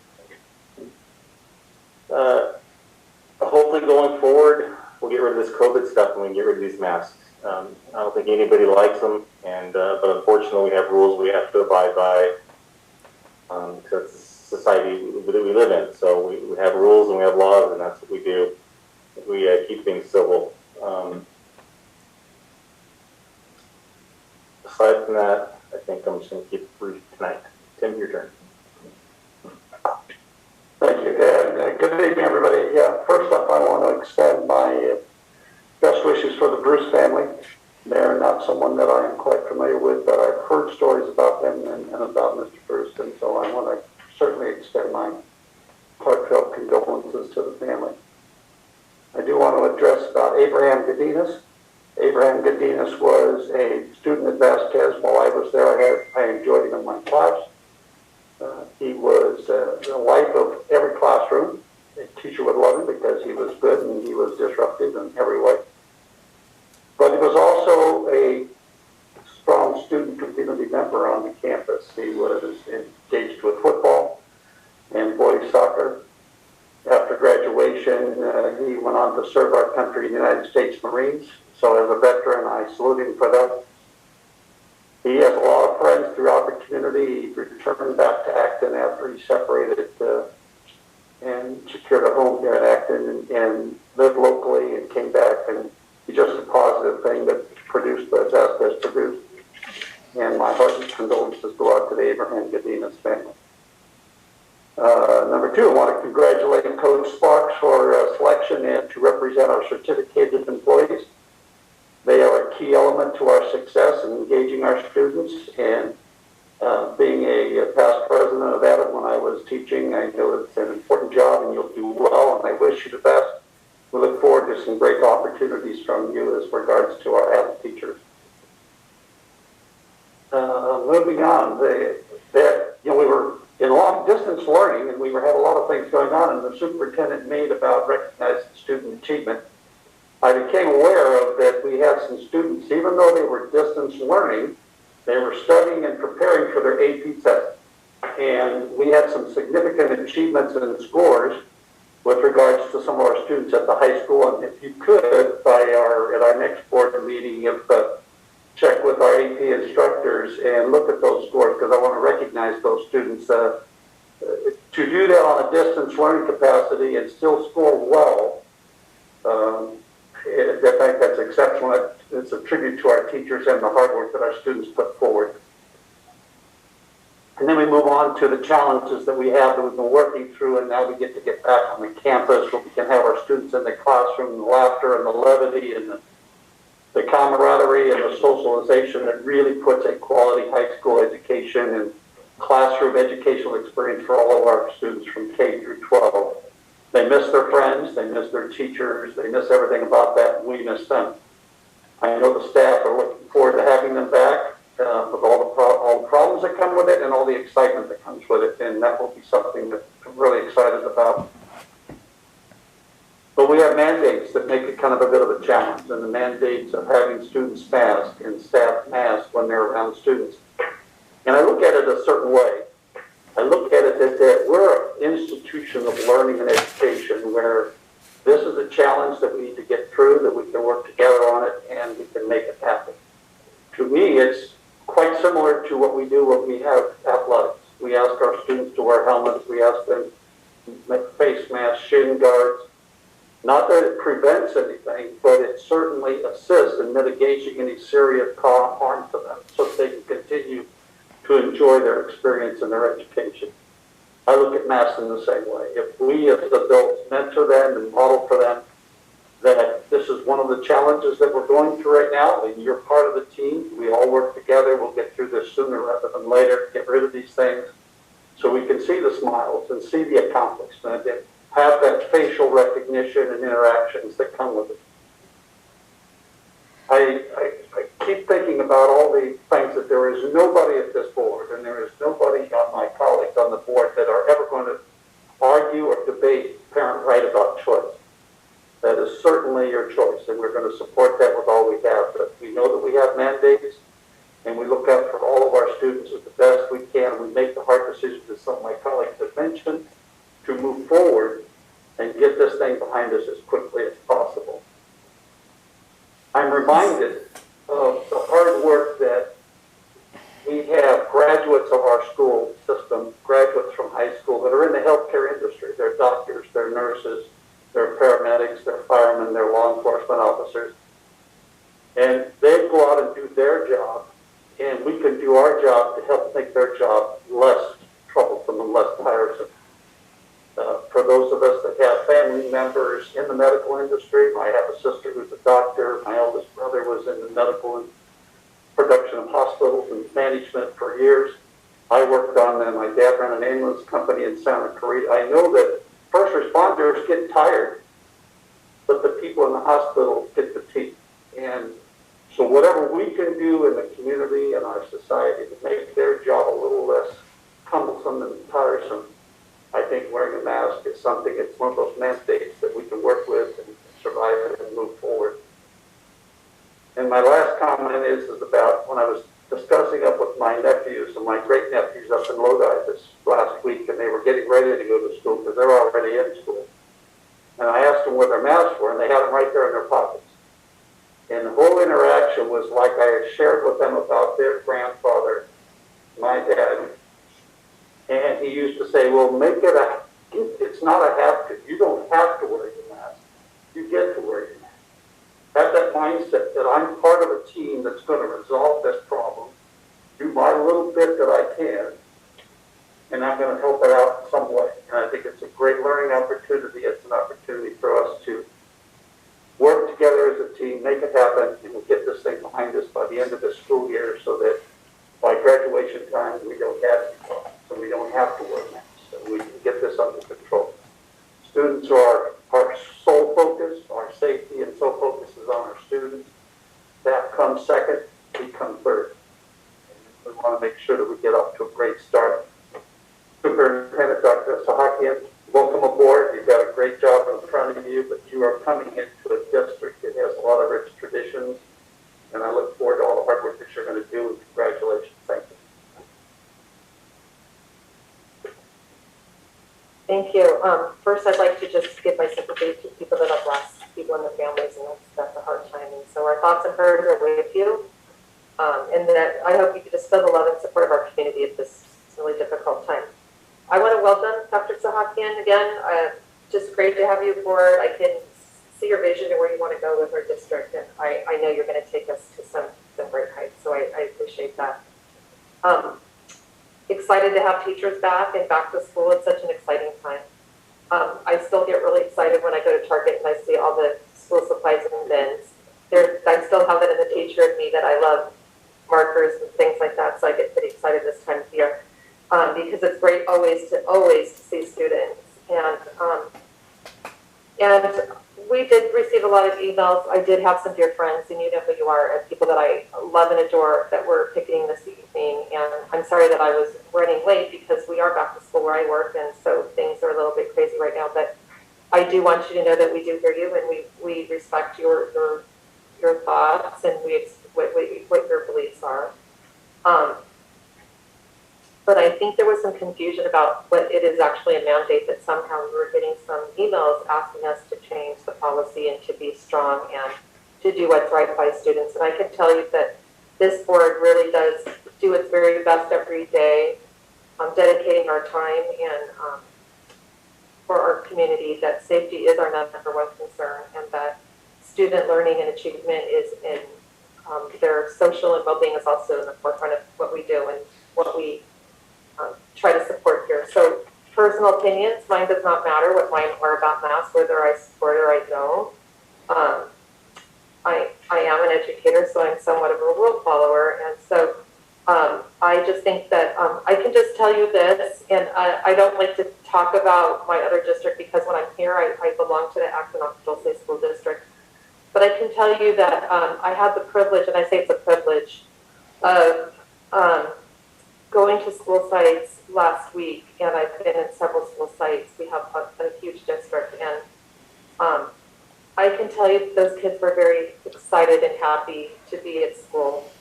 Hopefully going forward, we'll get rid of this COVID stuff and we can get rid of these masks. I don't think anybody likes them, but unfortunately we have rules we have to abide by. Because it's the society that we live in. So we have rules and we have laws, and that's what we do. We keep things civil. Aside from that, I think I'm just going to keep it brief tonight. Tim, your turn. Thank you. Good evening, everybody. First up, I want to extend my best wishes for the Bruce family. They're not someone that I am quite familiar with, but I've heard stories about them and about Mr. Bruce, and so I want to certainly extend my heartfelt condolences to the family. I do want to address about Abraham Godinez. Abraham Godinez was a student at Vasquez while I was there. I enjoyed him in my class. He was the life of every classroom. A teacher would love him because he was good and he was disruptive in every way. But he was also a strong student community member on the campus. He was engaged with football and boys soccer. After graduation, he went on to serve our country in the United States Marines. So as a veteran, I salute him for that. He has a lot of friends throughout the community. He returned back to Acton after he separated and secured a home here in Acton and lived locally and came back, and he's just a positive thing that produced the best that's produced. And my heart and condolences go out to the Abraham Godinez family. Number two, I want to congratulate Coach Sparks for selection and to represent our certificated employees. They are a key element to our success in engaging our students, and being a past president of that when I was teaching, I know it's an important job and you'll do well, and I wish you the best. We look forward to some great opportunities from you as regards to our adult teachers. Moving on, we were in long distance learning and we had a lot of things going on, and the superintendent made about recognizing student achievement. I became aware of that we had some students, even though they were distance learning, they were studying and preparing for their AP test. And we had some significant achievements in scores with regards to some of our students at the high school. And if you could, at our next board meeting, check with our AP instructors and look at those scores, because I want to recognize those students. To do that on a distance learning capacity and still score well, I think that's exceptional. It's a tribute to our teachers and the hard work that our students put forward. And then we move on to the challenges that we have that we've been working through, and now we get to get back on the campus where we can have our students in the classroom, the laughter and the levity and the camaraderie and the socialization that really puts a quality high school education and classroom educational experience for all of our students from K through 12. They miss their friends, they miss their teachers, they miss everything about that, and we miss them. I know the staff are looking forward to having them back with all the problems that come with it and all the excitement that comes with it, and that will be something that I'm really excited about. But we have mandates that make it kind of a bit of a challenge, and the mandates of having students masked and staff masked when they're around students. And I look at it a certain way. I look at it that we're an institution of learning and education where this is a challenge that we need to get through, that we can work together on it, and we can make it happen. To me, it's quite similar to what we do when we have athletics. We ask our students to wear helmets. We ask them to make face masks, shin guards. Not that it prevents anything, but it certainly assists in mitigating any serious harm to them so that they can continue to enjoy their experience and their education. I look at masks in the same way. If we as adults mentor them and model for them that this is one of the challenges that we're going through right now, and you're part of the team, we all work together, we'll get through this sooner rather than later, get rid of these things, so we can see the smiles and see the accomplishment and have that facial recognition and interactions that come with it. I keep thinking about all the things that there is nobody at this board, and there is nobody on my colleagues on the board that are ever going to argue or debate parent right about choice. That is certainly your choice, and we're going to support that with all we have. But we know that we have mandates, and we look out for all of our students as the best we can. We make the hard decisions, as some of my colleagues have mentioned, to move forward and get this thing behind us as quickly as possible. I'm reminded of the hard work that we have graduates of our school system, graduates from high school that are in the healthcare industry. They're doctors, they're nurses, they're paramedics, they're firemen, they're law enforcement officers. And they go out and do their job, and we can do our job to help make their job less troublesome and less tiresome. For those of us that have family members in the medical industry, I have a sister who's a doctor. My eldest brother was in the medical and production of hospitals and management for years. I worked on them. My dad ran an ambulance company in Santa Clarita. I know that first responders get tired, but the people in the hospital get fatigued. And so whatever we can do in the community and our society to make their job a little less cumbersome and tiresome, I think wearing a mask is something, it's one of those mandates that we can work with and survive and move forward. And my last comment is about when I was discussing up with my nephews and my great nephews up in Lodi this last week, and they were getting ready to go to school because they're already in school. And I asked them where their masks were, and they had them right there in their pockets. And the whole interaction was like I had shared with them about their grandfather, my dad. And he used to say, well, make it it's not a have to. You don't have to wear your mask. You get to wear your mask. Have that mindset that I'm part of a team that's going to resolve this problem, do my little bit that I can, and I'm going to help it out in some way. And I think it's a great learning opportunity. It's an opportunity for us to work together as a team, make it happen, and we'll get this thing behind us by the end of the school year so that by graduation time we don't have to talk, so we don't have to wear masks, so we can get this under control. Students are our sole focus, our safety and sole focus is on our students. That comes second, we come third. And we want to make sure that we get off to a great start. Superintendent Dr. Sahakian, welcome aboard. You've got a great job in front of you, but you are coming into a district that has a lot of rich traditions, and I look forward to all the hard work that you're going to do, and congratulations. Thank you. Thank you. First, I'd like to just give my sympathy to people that have lost people in their families, and that's a hard time. And so our thoughts and prayers are with you. And that I hope you can just feel the love and support of our community at this really difficult time. I want to welcome Dr. Sahakian again. Just great to have you aboard. I can see your vision and where you want to go with our district, and I know you're going to take us to some great heights. So I appreciate that. Excited to have teachers back and back to school. It's such an exciting time. I still get really excited when I go to Target and I see all the school supplies in bins. I still have that in the teacher in me that I love markers and things like that. So I get pretty excited this time of year because it's great always to see students. And we did receive a lot of emails. I did have some dear friends, and you know who you are, and people that I love and adore that were picketing this evening. And I'm sorry that I was running late because we are back to school where I work, and so things are a little bit crazy right now. But I do want you to know that we do hear you, and we respect your thoughts and what your beliefs are. But I think there was some confusion about what it is actually a mandate, that somehow we were getting some emails asking us to change the policy and to be strong and to do what's right by students. And I can tell you that this board really does do its very best every day, dedicating our time and for our community, that safety is our number one concern, and that student learning and achievement is in their social and well-being is also in the forefront of what we do and what we try to support here. So personal opinions, mine does not matter what mine are about masks, whether I support or I don't. I am an educator, so I'm somewhat of a rule follower. And so I just think that I can just tell you this, and I don't like to talk about my other district because when I'm here, I belong to the Acton Dulce School District. But I can tell you that I had the privilege, and I say it's a privilege, of going to school sites last week, and I've been in several school sites. We have a huge district, and I can tell you those kids were very excited and happy to be at school.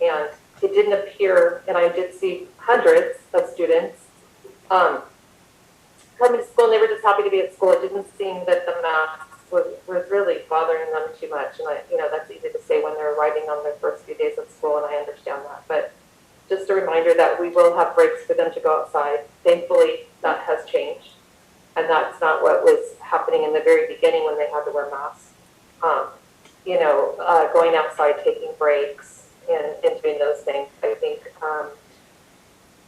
And it didn't appear, and I did see hundreds of students coming to school, and they were just happy to be at school. It didn't seem that the mask was really bothering them too much. And that's easy to say when they're arriving on their first few days of school, and I understand that. But just a reminder that we will have breaks for them to go outside. Thankfully, that has changed. And that's not what was happening in the very beginning when they had to wear masks. Going outside, taking breaks, and doing those things. I think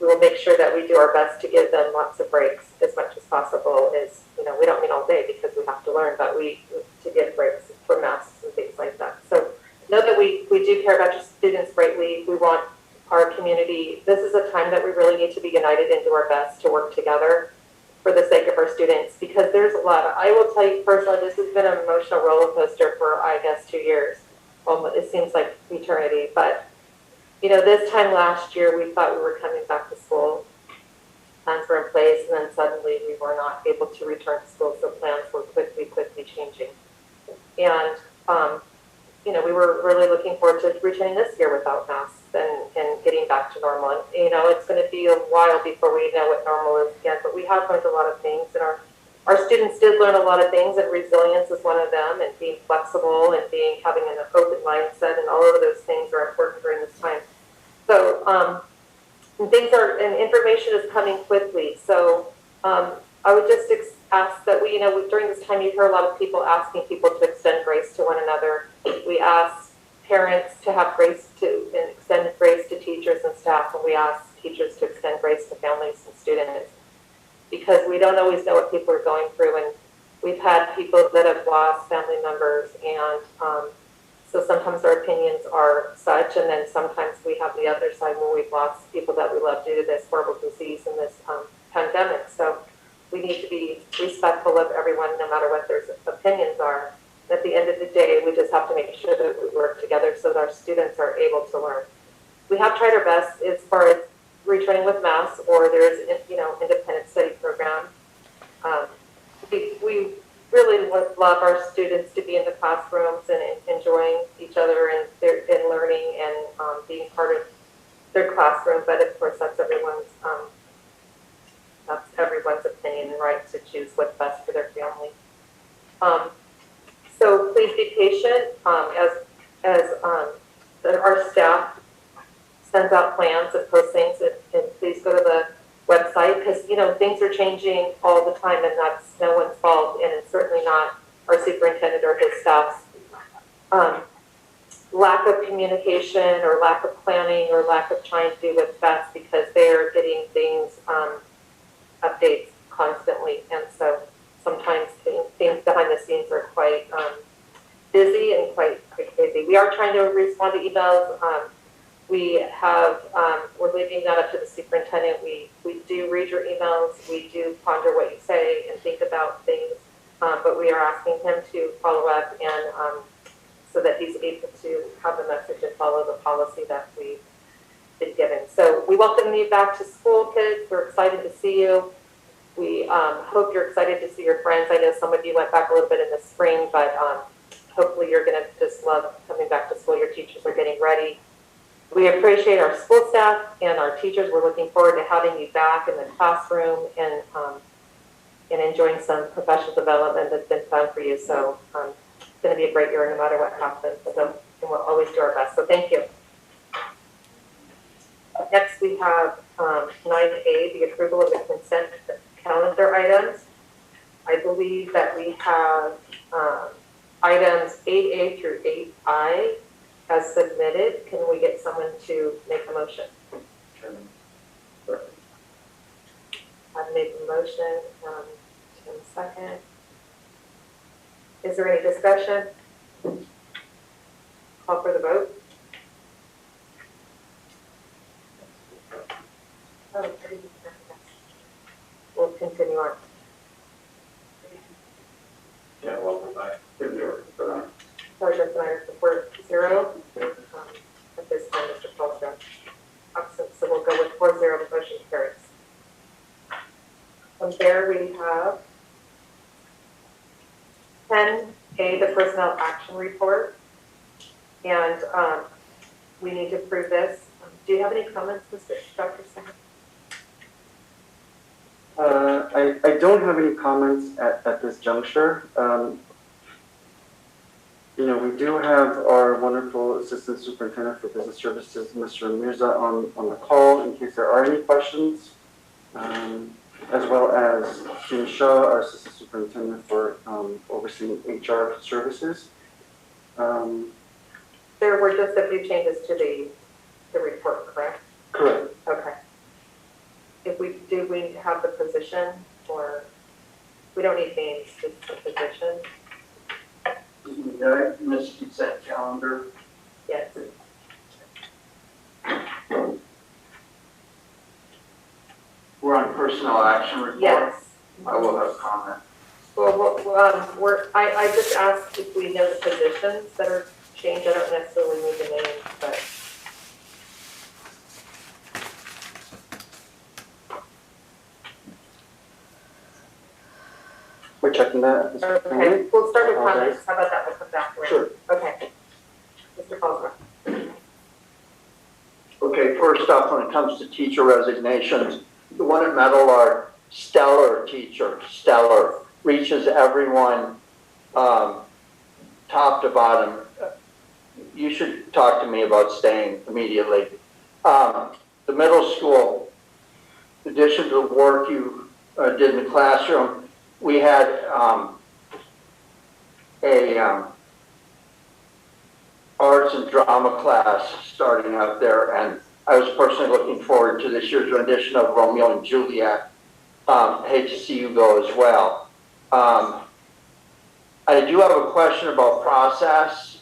we will make sure that we do our best to give them lots of breaks as much as possible. We don't mean all day because we have to learn, but to get breaks for masks and things like that. So know that we do care about your students greatly. We want our community. This is a time that we really need to be united and do our best to work together for the sake of our students, because there's a lot. I will tell you personally, this has been an emotional roller coaster for, I guess, 2 years. It seems like eternity, but this time last year, we thought we were coming back to school. Plans were in place, and then suddenly we were not able to return to school, so plans were quickly changing. And, we were really looking forward to returning this year without masks and getting back to normal. And, it's going to be a while before we know what normal is again, but we have learned a lot of things, and our students did learn a lot of things, and resilience is one of them, and being flexible and having an open mindset, and all of those things are important during this time. So information is coming quickly. So I would just ask that during this time, you hear a lot of people asking people to extend grace to one another. We ask parents to have grace and extend grace to teachers and staff, and we ask teachers to extend grace to families and students, because we don't always know what people are going through, and we've had people that have lost family members, and so sometimes our opinions are such, and then sometimes we have the other side where we've lost people that we love due to this horrible disease and this pandemic. So we need to be respectful of everyone, no matter what their opinions are. At the end of the day, we just have to make sure that we work together so that our students are able to learn. We have tried our best as far as retraining with masks, or there's independent study program. We really would love our students to be in the classrooms and enjoying each other and learning and being part of their classroom. But of course, that's everyone's opinion and right to choose what's best for their family. So please be patient as our staff sends out plans and posts things, and please go to the website, because things are changing all the time, and that's no one's fault, and it's certainly not our superintendent or his staff's lack of communication or lack of planning or lack of trying to do what's best, because they are getting things updates constantly, and so sometimes things behind the scenes are quite busy and quite crazy. We are trying to respond to emails. We're leaving that up to the superintendent. We do read your emails. We do ponder what you say and think about things, but we are asking him to follow up and so that he's able to have the message and follow the policy that we've been given. So we welcome you back to school, kids. We're excited to see you. We hope you're excited to see your friends. I know some of you went back a little bit in the spring, but hopefully you're going to just love coming back to school. Your teachers are getting ready. We appreciate our school staff and our teachers. We're looking forward to having you back in the classroom and enjoying some professional development that's been fun for you. So it's going to be a great year no matter what happens. So, and we'll always do our best. So thank you. Next, we have 9A, the approval of the consent calendar items. I believe that we have items 8A through 8I as submitted. Can we get someone to make a motion? I've made the motion. Tim second. Is there any discussion? Call for the vote. We'll continue on. Yeah, well, I didn't do it, but Sergeant Snyder support 0. At this time, Mr. Paulson absent, so we'll go with 4-0 there we have 10A, the personnel action report. And we need to approve this. Do you have any comments, Dr. Singh? I don't have any comments at this juncture. You know, we do have our wonderful Assistant Superintendent for Business Services, Mr. Mirza, on the call in case there are any questions, as well as Kim Shaw, our Assistant Superintendent for overseeing HR services. There were just a few changes to the report, correct? Correct. Okay. Do we have the position, or we don't need names, just the position? Miss consent calendar. Yes. We're on personnel action report. Yes. I will have comment. Well, I just asked if we know the positions that are changed. I don't necessarily need the names, but. We're checking that at this Okay, moment. we'll start with Okay. comments. How about that? We'll come back to it. Sure. Okay. Mr. Falsgrove. Okay, first off, when it comes to teacher resignations, the one at Meadowlark, stellar teacher, stellar, reaches everyone top to bottom. You should talk to me about staying immediately. The middle school, in addition to the work you did in the classroom, we had a arts and drama class starting out there, and I was personally looking forward to this year's rendition of Romeo and Juliet. Hate to see you go as well. I do have a question about process,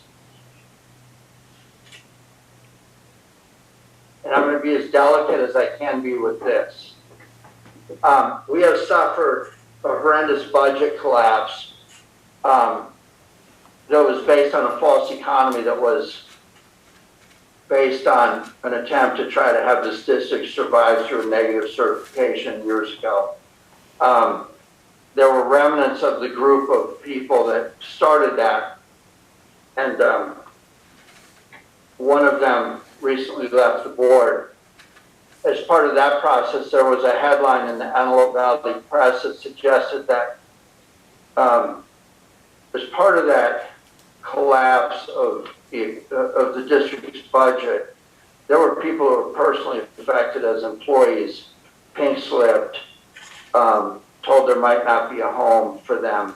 and I'm going to be as delicate as I can be with this. We have suffered a horrendous budget collapse that was based on a false economy, that was based on an attempt to try to have this district survive through a negative certification years ago. There were remnants of the group of people that started that, and one of them recently left the board. As part of that process, there was a headline in the Antelope Valley Press that suggested that as part of that collapse of the district's budget, there were people who were personally affected as employees, pink slipped, told there might not be a home for them.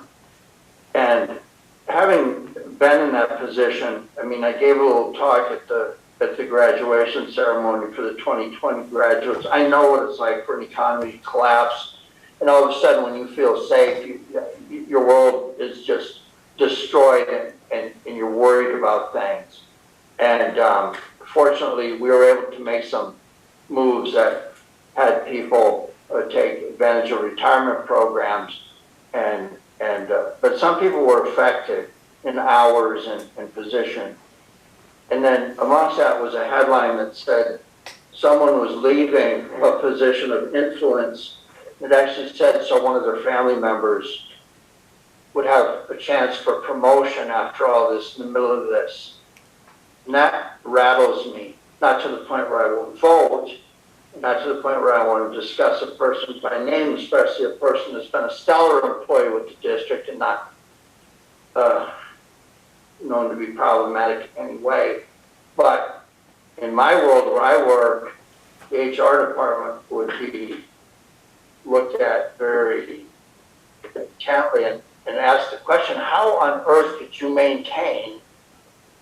And having been in that position, I mean, I gave a little talk at the graduation ceremony for the 2020 graduates. I know what it's like for an economy to collapse, and all of a sudden when you feel safe, your world is just destroyed, and you're worried about things. And fortunately, we were able to make some moves that had people take advantage of retirement programs, but some people were affected in hours and position. And then amongst that was a headline that said someone was leaving a position of influence. It actually said so one of their family members would have a chance for promotion after all this, in the middle of this. And that rattles me, not to the point where I will vote, not to the point where I want to discuss a person by name, especially a person that's been a stellar employee with the district and not known to be problematic in any way. But in my world where I work, the HR department would be looked at very intently and asked the question, how on earth could you maintain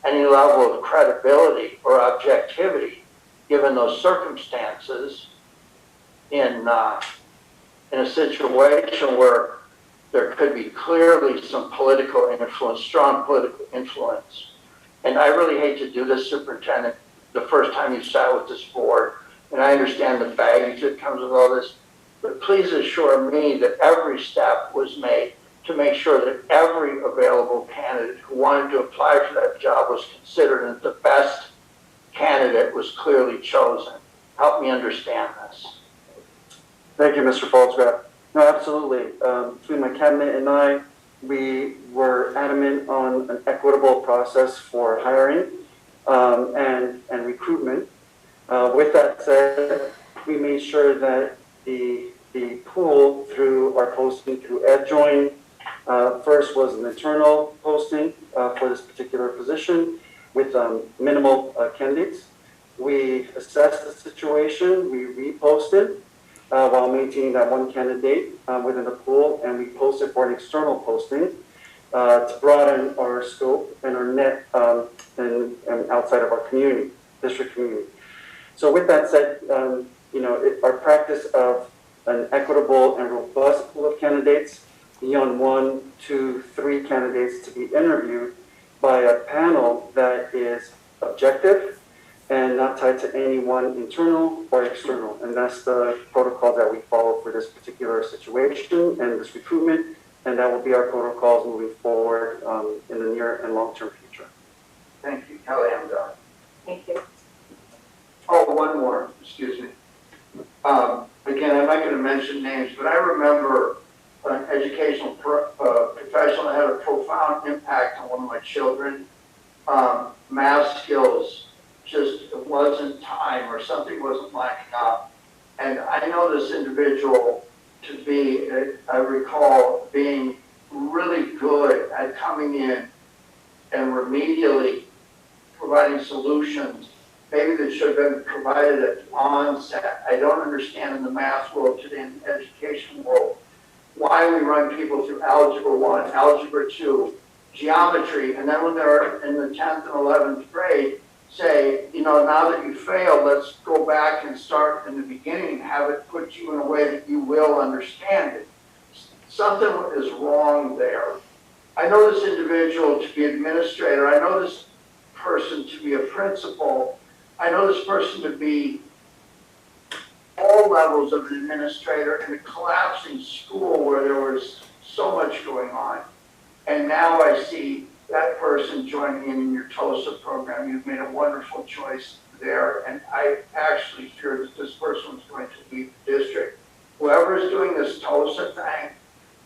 any level of credibility or objectivity given those circumstances in a situation where there could be clearly some political influence, strong political influence. And I really hate to do this, Superintendent, the first time you sat with this board, and I understand the baggage that comes with all this, but please assure me that every step was made to make sure that every available candidate who wanted to apply for that job was considered and that the best candidate was clearly chosen. Help me understand this. Thank you, Mr. Falsgraf. No, absolutely. Between my cabinet and I, we were adamant on an equitable process for hiring and recruitment. With that said, we made sure that the pool through our posting through EdJoin first was an internal posting for this particular position with minimal candidates. We assessed the situation, we reposted while maintaining that one candidate within the pool, and we posted for an external posting to broaden our scope and our net and outside of our community, district community. So with that said, our practice of an equitable and robust pool of candidates beyond 1, 2, 3 candidates to be interviewed by a panel that is objective and not tied to any one internal or external. And that's the protocol that we follow for this particular situation and this recruitment. And that will be our protocols moving forward in the near and long-term future. Thank you, Kelly. I'm done. Thank you. Oh, one more, excuse me. Again, I'm not going to mention names, but I remember an educational professional that had a profound impact on one of my children. Math skills, just it wasn't time or something wasn't lining up. And I know this individual to be, I recall being really good at coming in and remedially providing solutions, maybe that should have been provided at the onset. I don't understand in the math world today, in the education world, why we run people through Algebra 1, Algebra 2, geometry, and then when they're in the 10th and 11th grade, say, now that you failed, let's go back and start in the beginning and have it put you in a way that you will understand it. Something is wrong there. I know this individual to be administrator. I know this person to be a principal. I know this person to be all levels of an administrator in a collapsing school where there was so much going on. And now I see that person joining in your TOSA program. You've made a wonderful choice there. And I actually fear that this person is going to leave the district. Whoever is doing this TOSA thing,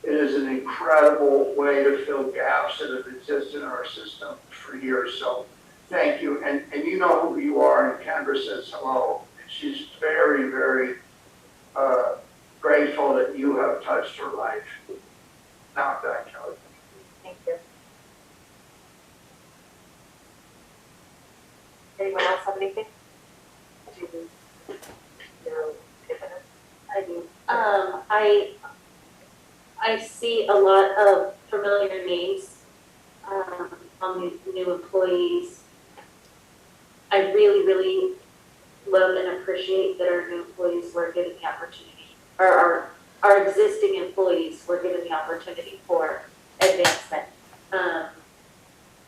it is an incredible way to fill gaps that have existed in our system for years. So thank you. And you know who you are, and Kendra says hello. She's very, very grateful that you have touched her life. Now I'm done, Kelly. Thank you. Anyone else have anything? No. I do. I see a lot of familiar names on these new employees. I really, really love and appreciate that our new employees were given the opportunity, or our existing employees were given the opportunity for advancement.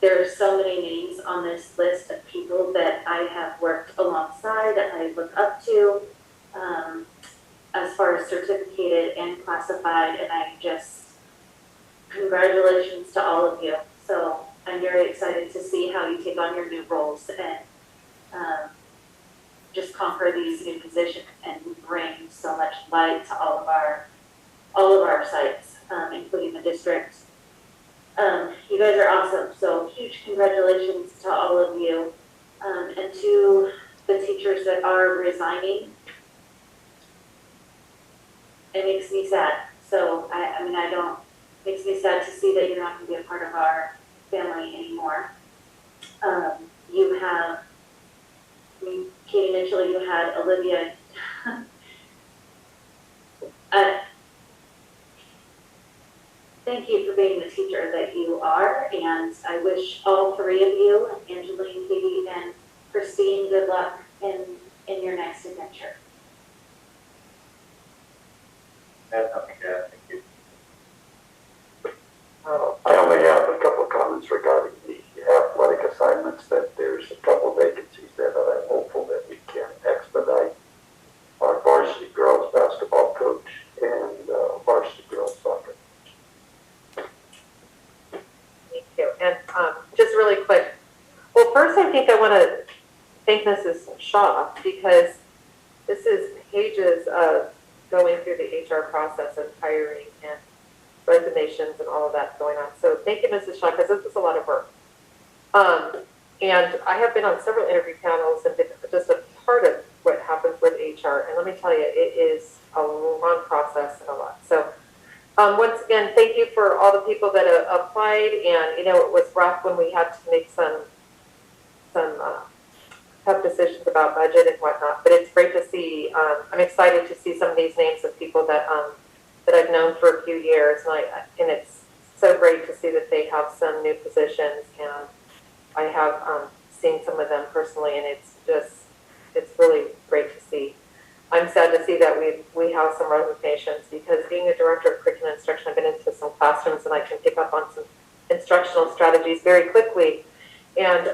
There are so many names on this list of people that I have worked alongside, that I look up to, as far as certificated and classified, and I just, congratulations to all of you. So I'm very excited to see how you take on your new roles and just conquer these new positions and bring so much light to all of our sites, including the district. You guys are awesome. So huge congratulations to all of you, and to the teachers that are resigning. It makes me sad. So makes me sad to see that you're not going to be a part of our family anymore. Katie Mitchell, you had Olivia. Thank you for being the teacher that you are, and I wish all three of you, Angeline, Katie, and Christine, good luck in your next adventure. That's nothing to add. Thank you. I only have a couple of comments regarding the athletic assignments, that there's a couple of vacancies there that I'm hopeful that we can expedite. Our varsity girls basketball coach and varsity girls soccer. Thank you. And just really quick, well, first I think I want to thank Mrs. Shaw, because this is pages of going through the HR process of hiring and resignations and all of that going on. So thank you, Mrs. Shaw, because this is a lot of work. And I have been on several interview panels and been just a part of what happens with HR. And let me tell you, it is a long process and a lot. So once again, thank you for all the people that applied. And, you know, it was rough when we had to make some tough decisions about budget and whatnot. But it's great to see, I'm excited to see some of these names of people that I've known for a few years. And it's so great to see that they have some new positions. And I have seen some of them personally, and it's really great to see. I'm sad to see that we have some resignations, because being a director of curriculum instruction, I've been into some classrooms and I can pick up on some instructional strategies very quickly. And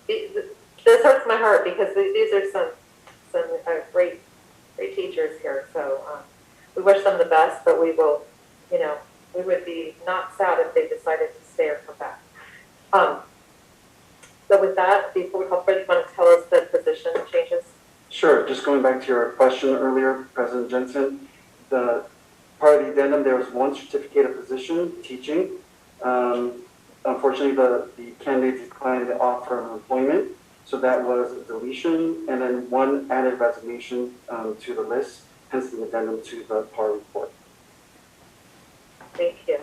this hurts my heart, because these are some great teachers here. So we wish them the best, but we will, you know, we would be not sad if they decided to stay or come back. So with that, before we call for, you want to tell us the position changes? Sure. Just going back to your question earlier, President Jensen, the part of the addendum, there was one certificate position, teaching. Unfortunately, the candidate declined the offer of employment, so that was a deletion, and then one added resignation to the list, hence the addendum to the PAR report. Thank you.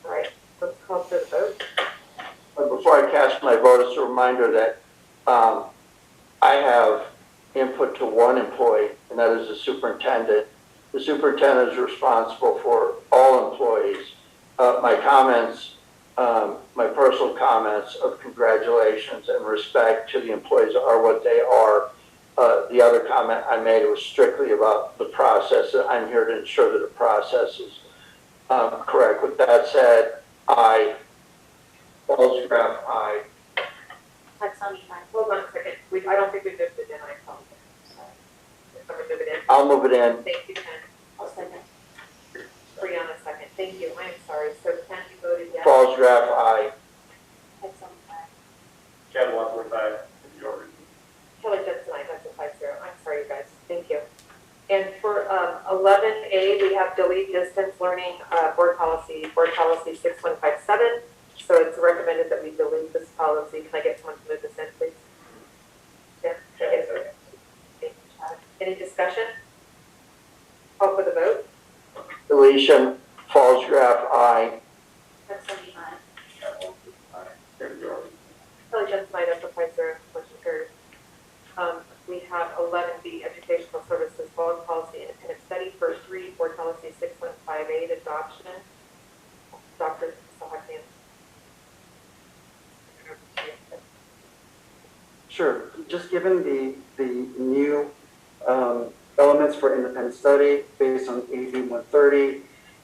All right, let's call for the vote. Before I cast my vote, it's a reminder that I have input to one employee, and that is the superintendent. The superintendent is responsible for all employees. My comments, my personal comments of congratulations and respect to the employees are what they are. The other comment I made was strictly about the process. I'm here to ensure that the process is correct. With that said, I, Graf, I. Hold on a second. I don't think we moved it in. I apologize. If someone move it in. I'll move it in. Thank you, Ken. I'll second. Brianna, second. Thank you. I am sorry. So Ken, you voted yes? Graf, I. Ken Wadsworth, aye. Kelly Jensen, I have to 5-0. I'm sorry, you guys. Thank you. And for 11A, we have delete distance learning board policy 6157. So it's recommended that we delete this policy. Can I get someone to move this in, please? Yeah. Thank you, Chad. Any discussion? Call for the vote. Deletion, Graf, I. Kelly Jensen, I have to 5-0. Motion carries. We have 11B, educational services board policy independent study. First read, board policy 6158, adoption. Dr. Sahakian. Sure. Just given the new elements for independent study based on AB 130,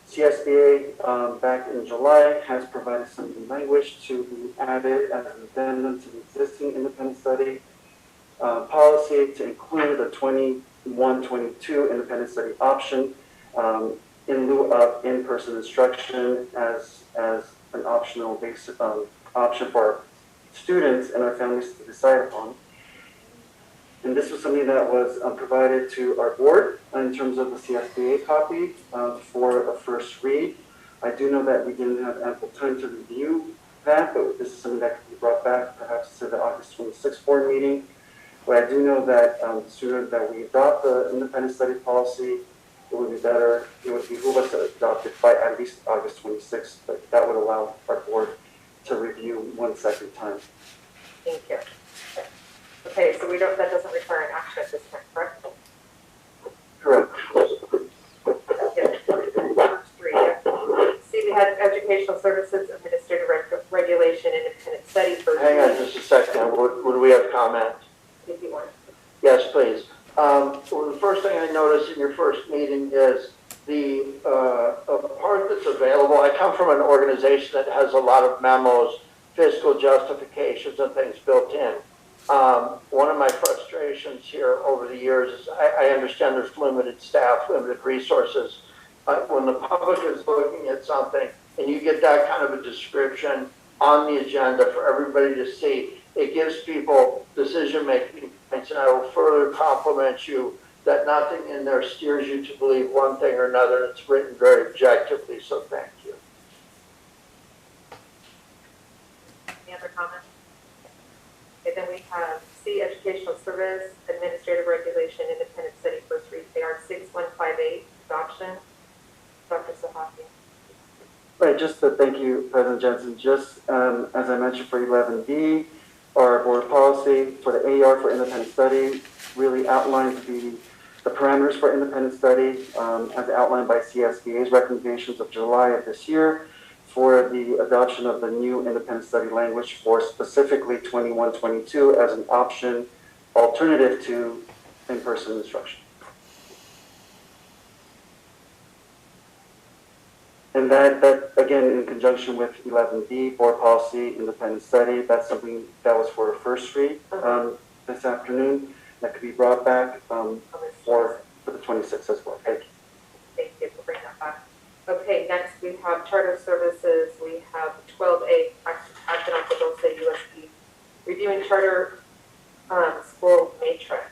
CSBA back in July has provided some new language to be added as an addendum to the existing independent study policy to include a 21-22 independent study option in lieu of in-person instruction as an optional basic option for our students and our families to decide upon. And this was something that was provided to our board in terms of the CSBA copy for a first read. I do know that we didn't have ample time to review that, but this is something that could be brought back perhaps to the August 26th board meeting. But I do know that the sooner that we adopt the independent study policy, it would be better, it would behoove us to adopt it by at least August 26th, but that would allow our board to review one second time. Thank you. Okay, so that doesn't require an action at this time, correct? Correct. Yes. First read. See, we had educational services administrative regulation independent study for. Hang on just a second. Would we have comment? If you want. Yes, please. Well, the first thing I noticed in your first meeting is the part that's available. I come from an organization that has a lot of memos, fiscal justifications, and things built in. One of my frustrations here over the years is I understand there's limited staff, limited resources. When the public is looking at something and you get that kind of a description on the agenda for everybody to see, it gives people decision-making points, and I will further compliment you that nothing in there steers you to believe one thing or another. It's written very objectively, so thank you. Any other comments? Okay, then we have C, Educational Service, Administrative Regulation, Independent Study, First Read, AR 6158, adoption. Dr. Sahafi. Right, just to thank you, President Jensen. Just as I mentioned for 11B, our board policy for the AR for independent study really outlines the parameters for independent study as outlined by CSBA's recommendations of July of this year for the adoption of the new independent study language for specifically 21-22 as an option alternative to in-person instruction. And that again, in conjunction with 11B, board policy, independent study, that's something that was for a first read this afternoon that could be brought back for the 26th as well. Thank you. Thank you for bringing that back. Okay, next we have Charter Services. We have 12A, Action on Dulce USP, reviewing charter school matrix.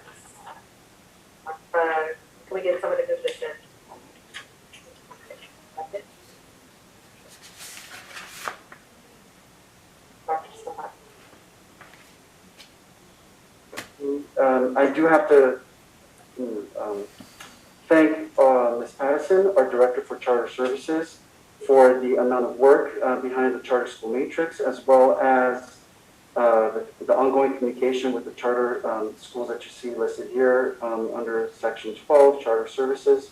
Can we get someone to move this in? I do have to thank Ms. Patterson, our Director for Charter Services, for the amount of work behind the charter school matrix, as well as the ongoing communication with the charter schools that you see listed here under Section 12, Charter Services.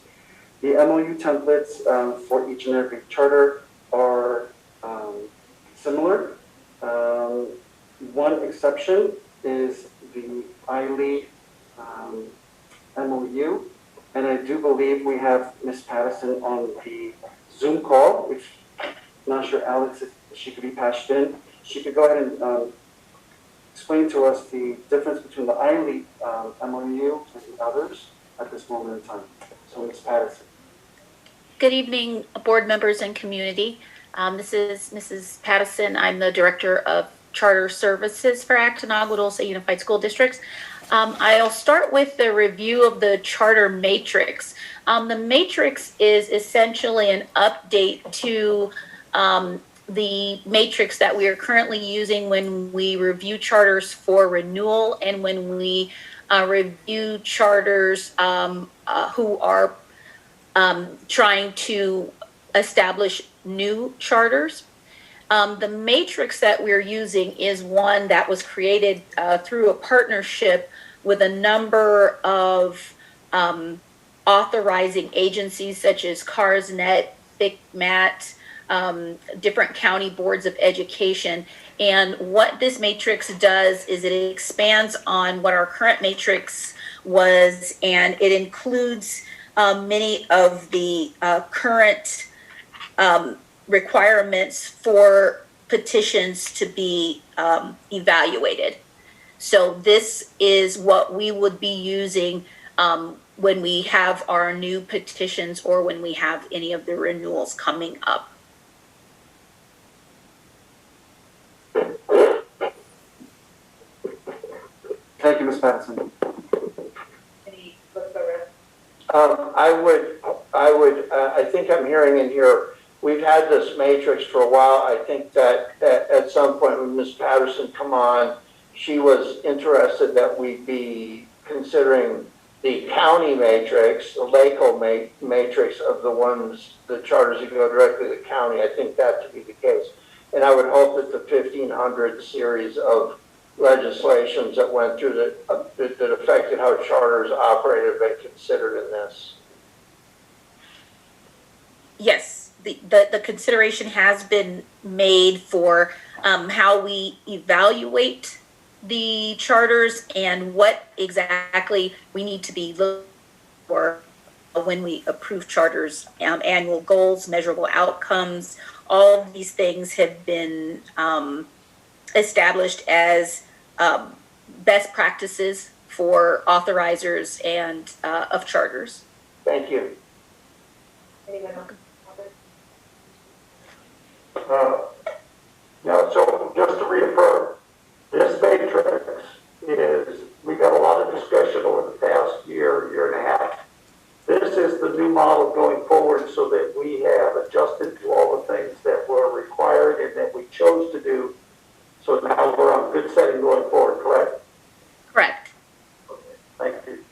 The MOU templates for each and every charter are similar. One exception is the iLead MOU, and I do believe we have Ms. Patterson on the Zoom call. If not sure, Alex, if she could be patched in, she could go ahead and explain to us the difference between the iLead MOU and the others at this moment in time. So, Ms. Patterson. Good evening, board members and community. This is Mrs. Patterson. I'm the Director of Charter Services for Acton Agua Dulce Unified School Districts. I'll start with the review of the charter matrix. The matrix is essentially an update to the matrix that we are currently using when we review charters for renewal and when we review charters who are trying to establish new charters. The matrix that we're using is one that was created through a partnership with a number of authorizing agencies such as CARSNet, FICMAT, different county boards of education. And what this matrix does is it expands on what our current matrix was, and it includes many of the current requirements for petitions to be evaluated. So this is what we would be using when we have our new petitions or when we have any of the renewals coming up. Thank you, Ms. Patterson. I think I'm hearing in here, we've had this matrix for a while. I think that at some point when Ms. Patterson come on, she was interested that we be considering the county matrix, the LACO matrix of the charters that go directly to the county. I think that to be the case. And I would hope that the 1500 series of legislations that went through that affected how charters operate have been considered in this. Yes, the consideration has been made for how we evaluate the charters and what exactly we need to be looking for when we approve charters, annual goals, measurable outcomes. All of these things have been established as best practices for authorizers and of charters. Thank you. Anyone else? Yeah, so just to reaffirm, this matrix is, we got a lot of discussion over the past year and a half going forward, correct? Correct. Thank you.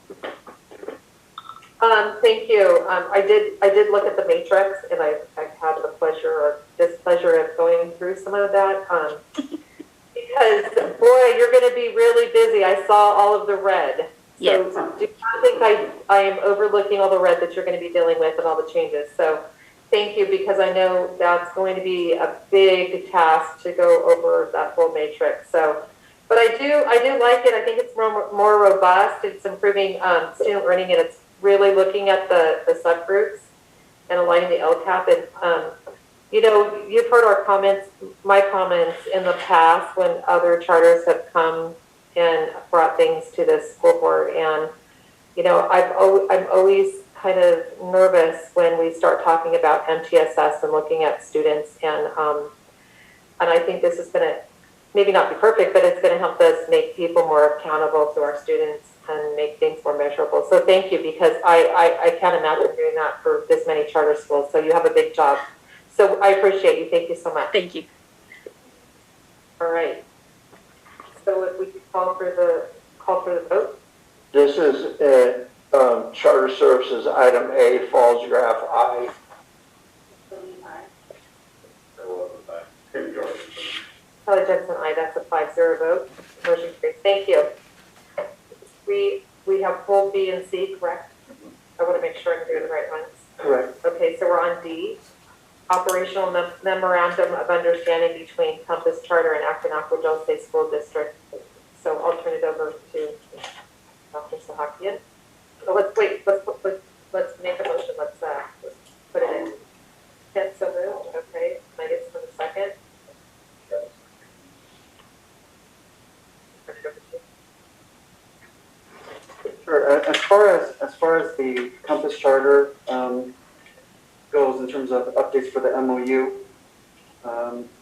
Thank you. I did look at the matrix, and I had the pleasure or displeasure of going through some of that. Because boy, you're going to be really busy. I saw all of the red. Yes. So do not think I am overlooking all the red that you're going to be dealing with and all the changes. So thank you, because I know that's going to be a big task to go over that full matrix. So, but I do like it. I think it's more robust. It's improving student learning, and it's really looking at the subgroups and aligning the LCAP. And you know, you've heard our comments, my comments in the past when other charters have come and brought things to the school board. And, you know, I'm always kind of nervous when we start talking about MTSS and looking at students. And I think this is going to maybe not be perfect, but it's going to help us make people more accountable to our students and make things more measurable. So thank you, because I can't imagine doing that for this many charter schools. So you have a big job. So I appreciate you. Thank you so much. Thank you. All right. So if we could call for the vote. This is Charter Services, item A, Falls Graph I. Tim Jordan. Kelly Jensen, aye. That's a 5-0 vote. Motion carries. Thank you. We have full B and C, correct? I want to make sure I'm doing the right ones. Correct. Okay, so we're on D. Operational memorandum of understanding between Compass Charter and Acton Agua Dulce School District. So I'll turn it over to Dr. Sahakian. So let's wait. Let's make a motion. Let's put it in. Get so moved. Okay. Can I get some second? Turn it over to you. Sure. As far as the Compass Charter goes in terms of updates for the MOU,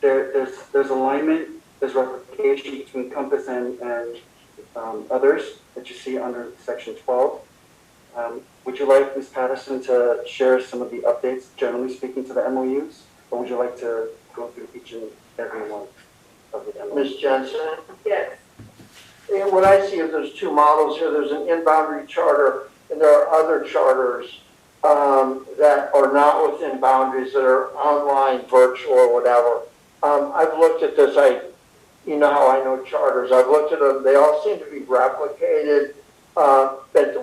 there's alignment, there's replication between Compass and others that you see under section 12. Would you like Ms. Patterson to share some of the updates, generally speaking, to the MOUs, or would you like to go through each and every one of the MOUs? Ms. Jensen? Yes. And what I see is there's two models here. There's an in-boundary charter, and there are other charters that are not within boundaries, that are online, virtual, or whatever. I've looked at this. You know how I know charters. I've looked at them. They all seem to be replicated,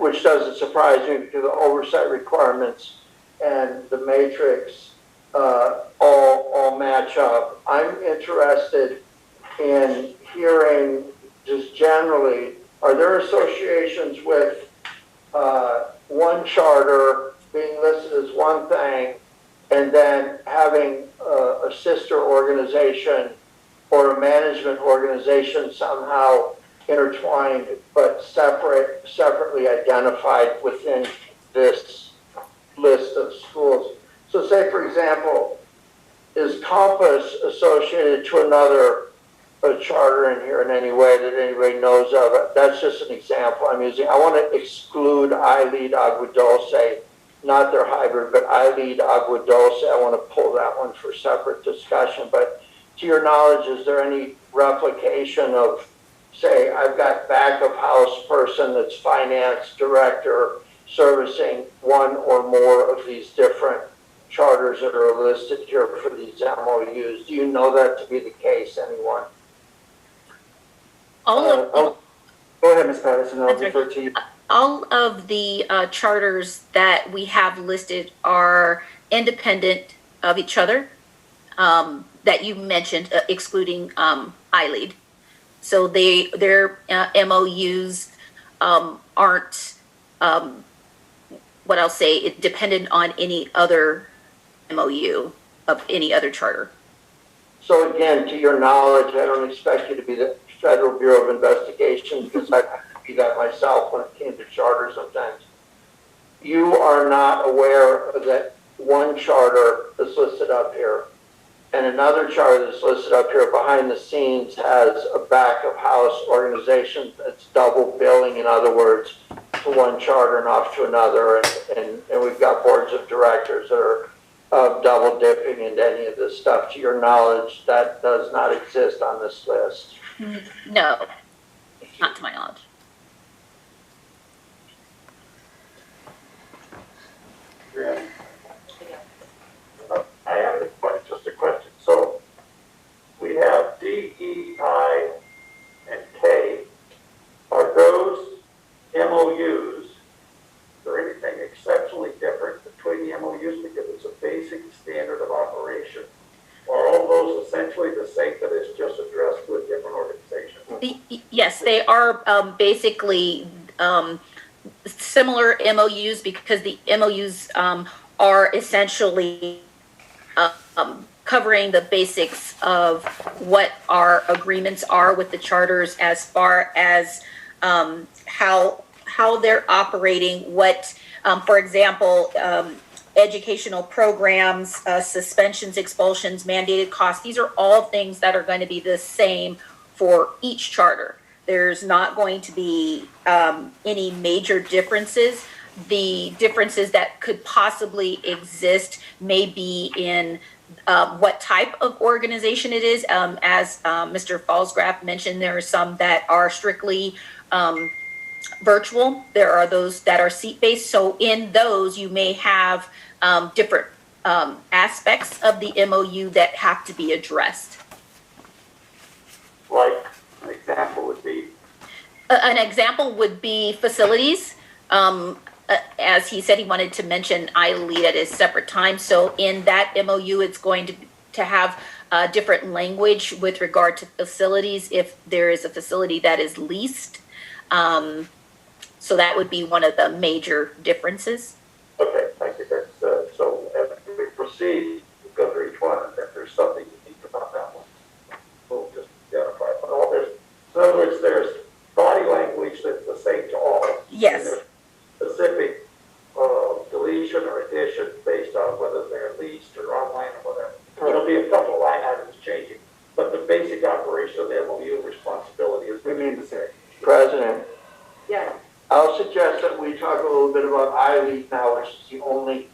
which doesn't surprise me, because the oversight requirements and the matrix all match up. I'm interested in hearing just generally, are there associations with one charter being listed as one thing, and then having a sister organization or a management organization somehow intertwined but separately identified within this list of schools? So say, for example, is Compass associated to another charter in here in any way that anybody knows of? That's just an example I'm using. I want to exclude iLead Agua Dulce, not their hybrid, but iLead Agua Dulce. I want to pull that one for separate discussion. But to your knowledge, is there any replication of, say, I've got back of house person that's finance director servicing one or more of these different charters that are listed here for these MOUs? Do you know that to be the case, anyone? Go ahead, Ms. Patterson, I'll defer to you. All of the charters that we have listed are independent of each other, that you mentioned, excluding iLead. So their MOUs aren't, what I'll say, dependent on any other MOU of any other charter. So again, to your knowledge, I don't expect you to be the Federal Bureau of Investigation, because I have to be that myself when it came to charter sometimes. You are not aware of that one charter that's listed up here and another charter that's listed up here behind the scenes has a back of house organization that's double billing, in other words, to one charter and off to another, and we've got boards of directors that are double dipping into any of this stuff. To your knowledge, that does not exist on this list. No. Not to my knowledge. Yeah. I have just a question. So we have D, E, I, and K. Are those MOUs? Is there anything exceptionally different between the MOUs because it's a basic standard of operation? Are all those essentially the same, but it's just addressed with different organizations? Yes, they are basically similar MOUs because the MOUs are essentially covering the basics of what our agreements are with the charters as far as how they're operating, what, for example, educational programs, suspensions, expulsions, mandated costs. These are all things that are going to be the same for each charter. There's not going to be any major differences. The differences that could possibly exist may be in what type of organization it is. As Mr. Falsgraf mentioned, there are some that are strictly virtual. There are those that are seat-based. So in those, you may have different aspects of the MOU that have to be addressed. Like an example would be? An example would be facilities. As he said, he wanted to mention I-LEAD at a separate time. So in that MOU, it's going to have different language with regard to facilities if there is a facility that is leased. So that would be one of the major differences. Okay, thank you. That's, so as we proceed, we'll go through each one, and if there's something unique about that one, we'll just identify. But all there's, in other words, there's body language that's the same to all. Yes. Specific deletion or addition based on whether they're leased or online or whatever. There'll be a couple line items changing, but the basic operation of the MOU responsibility is remain the same. President, Yes. I'll suggest that we talk a little bit about I-LEAD now, which is the only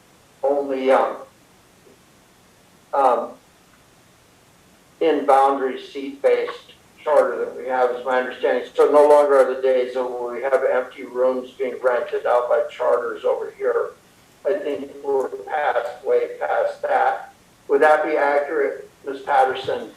in-boundary seat-based charter that we have, is my understanding. So no longer are the days where we have empty rooms being rented out by charters over here. I think we're way past that. Would that be accurate, Ms. Patterson?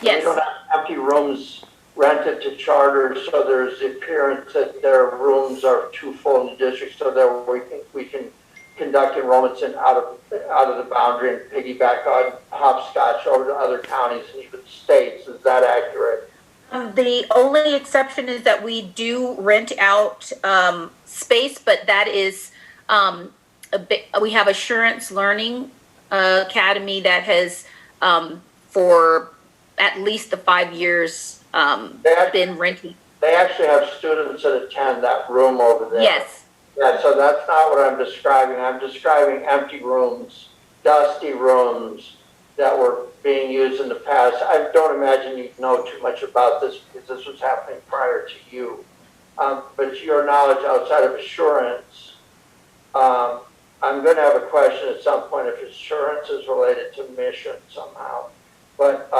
Yes. We don't have empty rooms rented to charters, so there's the appearance that their rooms are too full in the district, so that we can conduct enrollments in out of the boundary and piggyback on hopscotch over to other counties and even states. Is that accurate? The only exception is that we do rent out space, but that is we have Assurance Learning Academy that has for at least the 5 years been renting. They actually have students that attend that room over there. Yes. Yeah, so that's not what I'm describing. I'm describing empty rooms, dusty rooms that were being used in the past. I don't imagine you know too much about this because this was happening prior to you. But your knowledge outside of assurance, I'm going to have a question at some point if assurance is related to mission somehow. But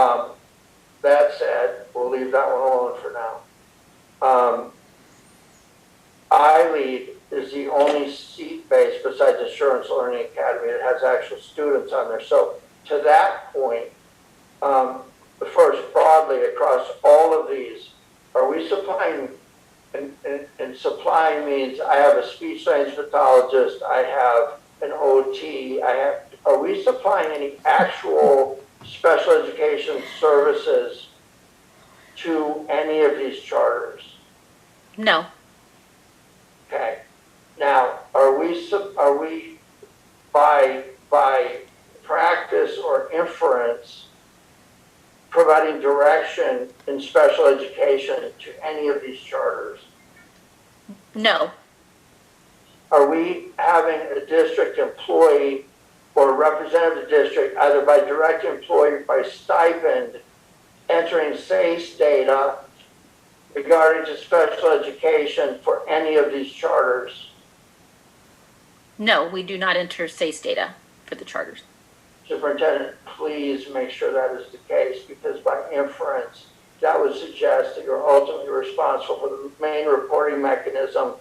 that said, we'll leave that one alone for now. I-LEAD is the only seat-based, besides Assurance Learning Academy, that has actual students on there. So to that point, first, broadly across all of these, are we supplying, and supplying means I have a speech language pathologist, I have an OT, are we supplying any actual special education services to any of these charters? No. Okay. Now, are we by practice or inference providing direction in special education to any of these charters? No. Are we having a district employee or representative of the district, either by direct employee or by stipend, entering SACE data regarding to special education for any of these charters? No, we do not enter SACE data for the charters. Superintendent, please make sure that is the case, because by inference, that would suggest that you're ultimately responsible for the main reporting mechanism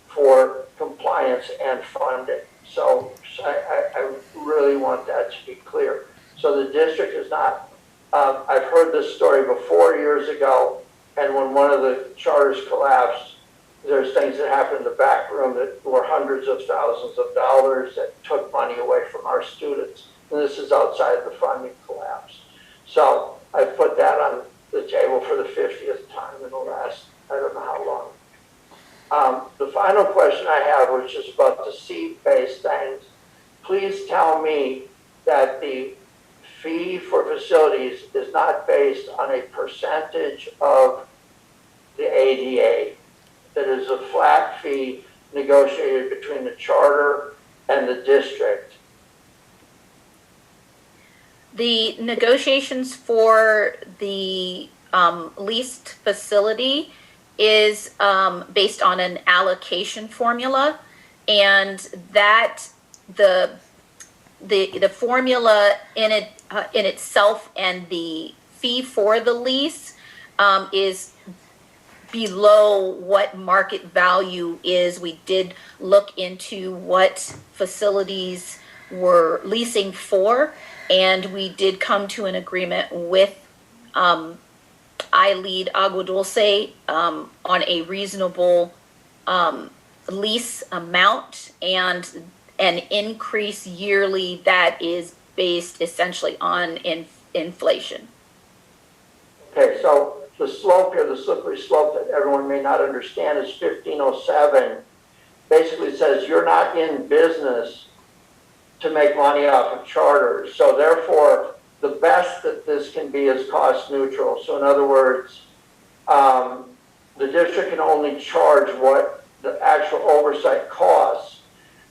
for compliance and funding. So I really want that to be clear. So the district is not, I've heard this story before years ago, and when one of the charters collapsed, there's things that happened in the back room that were hundreds of thousands of dollars that took money away from our students. And this is outside the funding collapse. So I put that on the table for the 50th time in the last, I don't know how long. The final question I have, which is about the seat-based things, please tell me that the fee for facilities is not based on a percentage of the ADA. That is a flat fee negotiated between the charter and the district. The negotiations for the leased facility is based on an allocation formula, and that the formula in itself and the fee for the lease is below what market value is. We did look into what facilities were leasing for, and we did come to an agreement with I Lead Agua Dulce on a reasonable lease amount and an increase yearly that is based essentially on inflation. Okay, so the slope here, the slippery slope that everyone may not understand is 1507. Basically says you're not in business to make money off of charters. So therefore, the best that this can be is cost neutral. So in other words, the district can only charge what the actual oversight costs.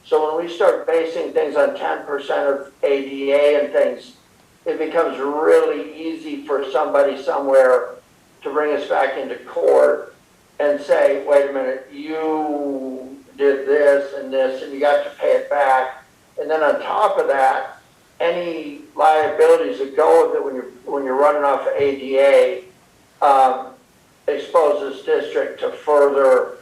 So when we start basing things on 10% of ADA and things, it becomes really easy for somebody somewhere to bring us back into court and say, wait a minute, you did this and this and you got to pay it back. And then on top of that, any liabilities that go with it when you're running off of ADA exposes district to further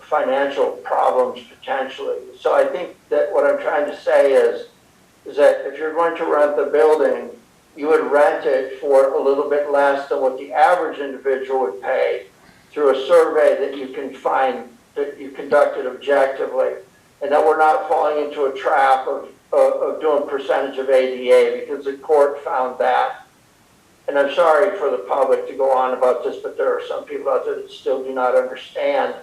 financial problems potentially. So I think that what I'm trying to say is that if you're going to rent the building, you would rent it for a little bit less than what the average individual would pay through a survey that you can find, that you conducted objectively. And that we're not falling into a trap of doing percentage of ADA, because the court found that. And I'm sorry for the public to go on about this, but there are some people out there that still do not understand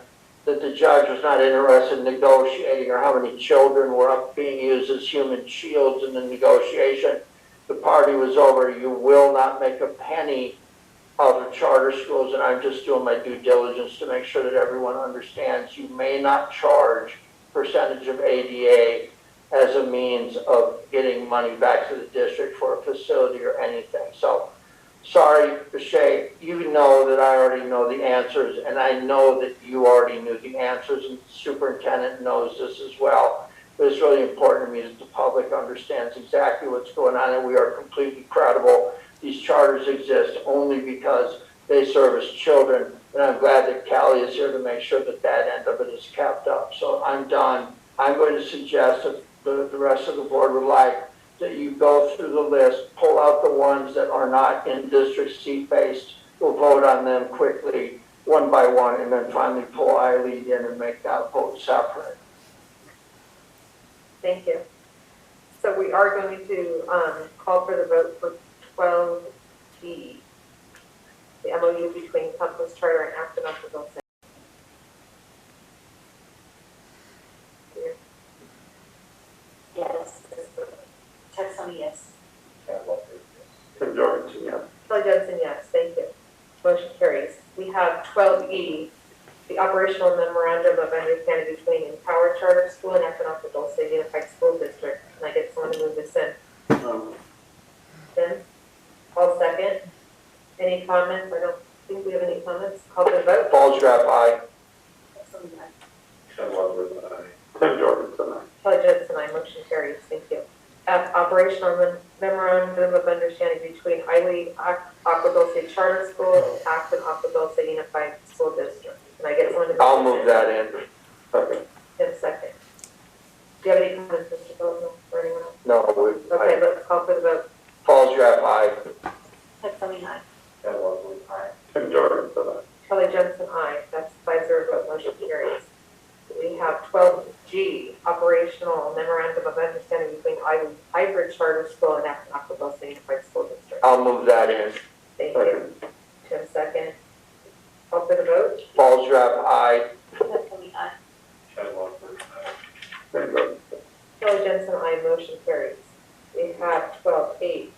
that the judge was not interested in negotiating or how many children were up being used as human shields in the negotiation. The party was over. You will not make a penny of the charter schools, and I'm just doing my due diligence to make sure that everyone understands you may not charge percentage of ADA as a means of getting money back to the district for a facility or anything. So, sorry, Shay, you know that I already know the answers, and I know that you already knew the answers, and the superintendent knows this as well. But it's really important to me that the public understands exactly what's going on, and we are completely credible. These charters exist only because they service children, and I'm glad that Callie is here to make sure that that end of it is kept up. So I'm done. I'm going to suggest, if the rest of the board would like, that you go through the list, pull out the ones that are not in district seat-based. We'll vote on them quickly, one by one, and then finally pull iLead in and make that vote separate. Thank you. So we are going to call for the vote for 12D, the MOU between Compass Charter and Acton Agua Dulce. Yes. Texani, yes. Tim Jorgensen, yes. Kelly Jensen, yes. Thank you. Motion carries. We have 12E, the operational memorandum of understanding between Empower Charter School and Acton Agua Dulce Unified School District. Can I get someone to move this in? Then, I'll second. Any comments? I don't think we have any comments. Call for the vote. Paul Strap, aye. Ken Wonders, aye. Tim Jorgensen, aye. Kelly Jensen, aye. Motion carries. Thank you. F, operational memorandum of understanding between Iley Aqua Dulce Charter School and Acton Aqua Dulce Unified School District. Can I get someone to? I'll move that in. Okay. In a second. Do you have any comments, Mr. Bozo, or anyone else? No, Okay, let's call for the vote. Paul Draft, aye. Texani, aye. Tim Jordan, so Kelly Jensen, aye. That's 5-0 vote, motion carries. We have 12G, operational memorandum of understanding between Hybrid Charter School and Acton Aqua Dulce Unified School District. I'll move that in. Thank you. Tim, second. Call for the vote. Paul Draft, aye. Texani, aye. Tim Jordan. Kelly Jensen, aye. Motion carries. We have 12H,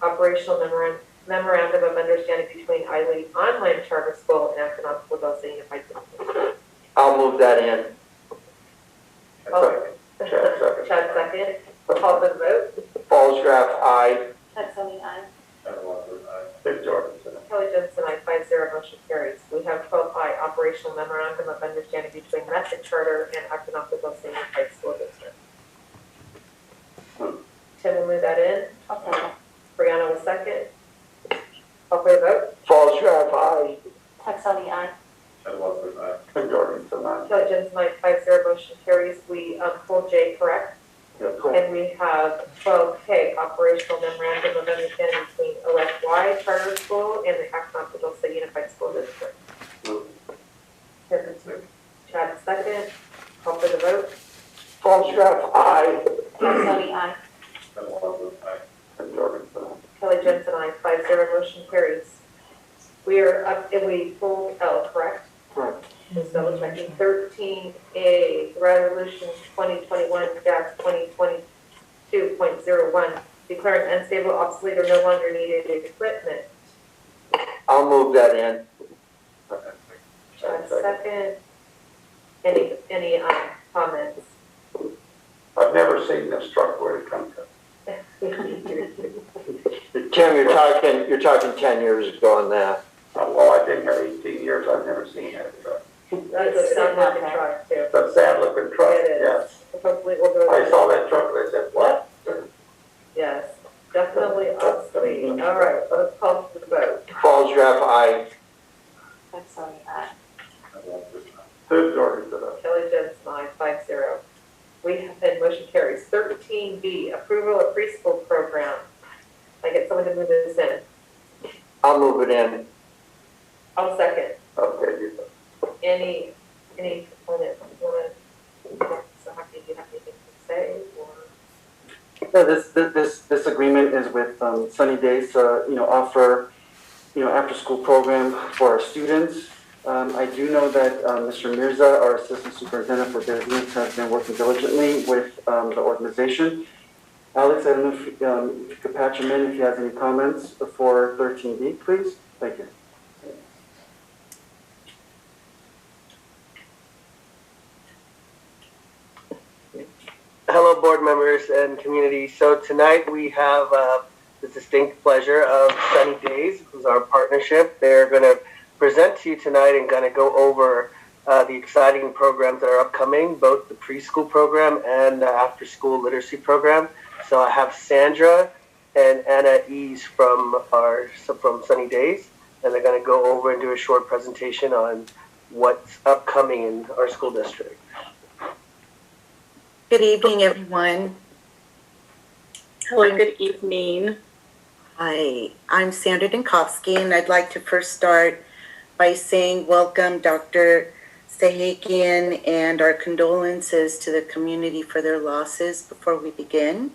operational memorandum of understanding between Iley Online Charter School and Acton Aqua Dulce Unified School District. I'll move that in. Oh. Chad, second. Chad, second. Call for the vote. Paul Draft, aye. Texani, aye. Tim Jordan, so Kelly Jensen, aye. 5-0, motion carries. We have 12I, operational memorandum of understanding between Method Charter and Acton Aqua Dulce Unified School District. Tim will move that in. I'll second. Brianna will second. Call for the vote. Paul Draft, aye. Texani, aye. Tim Jordan, so Kelly Jensen, aye. 5-0, motion carries. We pulled J, correct? Yeah, cool. And we have 12K, operational memorandum of understanding between OSY Charter School and the Acton Aqua Dulce Unified School District. Chad, second. Call for the vote. Paul Draft, aye. Texani, aye. Tim Jordan, so Kelly Jensen, aye. 5-0, motion carries. We are up, and we pulled L, correct? Correct. Just double checking. 13A, resolution 2021-2022.01, declaring unstable, obsolete, or no longer needed equipment. I'll move that in. Chad, second. Any comments? I've never seen this truck where it comes from. Tim, you're talking 10 years ago on that. Well, I've been here 18 years, I've never seen that truck. That's a sad looking truck, too. It's a sad looking truck, It is. yes. Hopefully we'll go. I saw that truck and I said, what? Yes, definitely obsolete. All right, let's call for the vote. Paul Draft, aye. Texani, aye. Tim Jordan, so Kelly Jensen, aye. 5-0. We have, and motion carries. 13B, approval of preschool program. I get someone to move this in. I'll move it in. I'll second. okay, you Any component, so happy you have anything to say, or? Yeah, this agreement is with Sunny Days, offer, after school program for our students. I do know that Mr. Mirza, our Assistant Superintendent for Business, has been working diligently with the organization. Alex, I don't know if you could patch him in if he has any comments before 13B, please. Thank you. Hello, board members and community. So tonight we have the distinct pleasure of Sunny Days, who's our partnership. They're going to present to you tonight and going to go over the exciting programs that are upcoming, both the preschool program and the after-school literacy program. So I have Sandra and Anna Ease from Sunny Days, and they're going to go over and do a short presentation on what's upcoming in our school district. Good evening, everyone. Hello, good evening. Hi, I'm Sandra Dinkowski, and I'd like to first start by saying welcome Dr. Sahakian and our condolences to the community for their losses before we begin.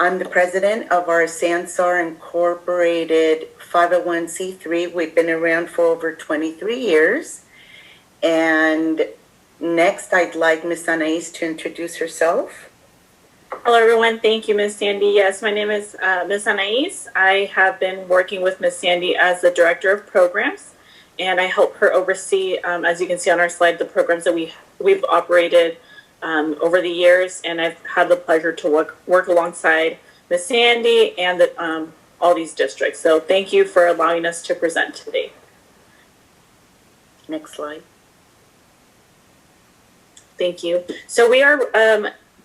I'm the president of our Sansar Incorporated 501c3. We've been around for over 23 years. And next, I'd like Ms. Anais to introduce herself. Hello, everyone. Thank you, Ms. Sandy. Yes, my name is Ms. Anais. I have been working with Ms. Sandy as the Director of Programs, and I help her oversee, as you can see on our slide, the programs that we've operated over the years, and I've had the pleasure to work alongside Ms. Sandy and all these districts. So thank you for allowing us to present today. Next slide. Thank you. So we are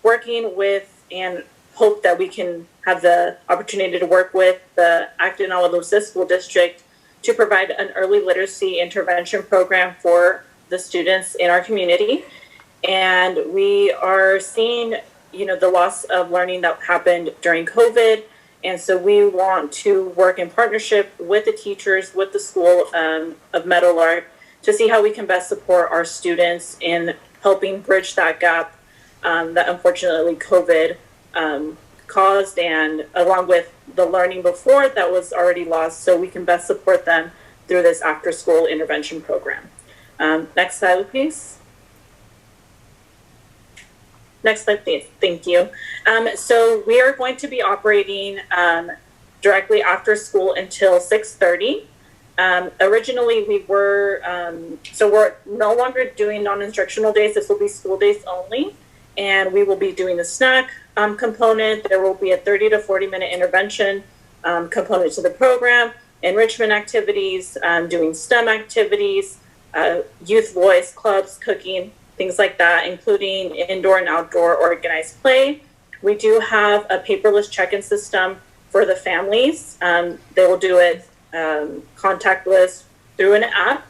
working with and hope that we can have the opportunity to work with the Acton Aladosas School District to provide an early literacy intervention program for the students in our community. And we are seeing, the loss of learning that happened during COVID. And so we want to work in partnership with the teachers, with the School of Meadowlark, to see how we can best support our students in helping bridge that gap that unfortunately COVID caused, and along with the learning before that was already lost, so we can best support them through this after-school intervention program. Next slide, please. Next slide, please. Thank you. So we are going to be operating directly after school until 6:30. Originally, we were, so we're no longer doing non-instructional days. This will be school days only. And we will be doing the snack component. There will be a 30 to 40-minute intervention component to the program, enrichment activities, doing STEM activities, youth voice clubs, cooking, things like that, including indoor and outdoor organized play. We do have a paperless check-in system for the families. They will do it contactless through an app.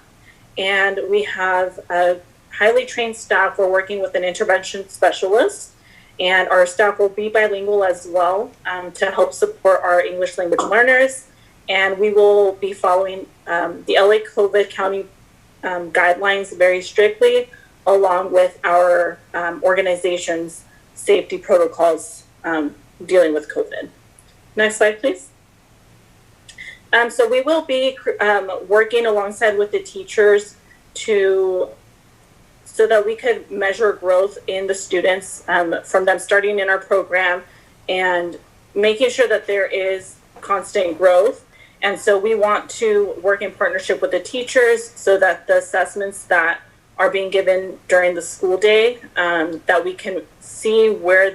And we have a highly trained staff. We're working with an intervention specialist, and our staff will be bilingual as well to help support our English language learners. And we will be following the LA COVID County guidelines very strictly, along with our organization's safety protocols dealing with COVID. Next slide, please. So we will be working alongside with the teachers so that we could measure growth in the students from them starting in our program and making sure that there is constant growth. And so we want to work in partnership with the teachers so that the assessments that are being given during the school day, that we can see where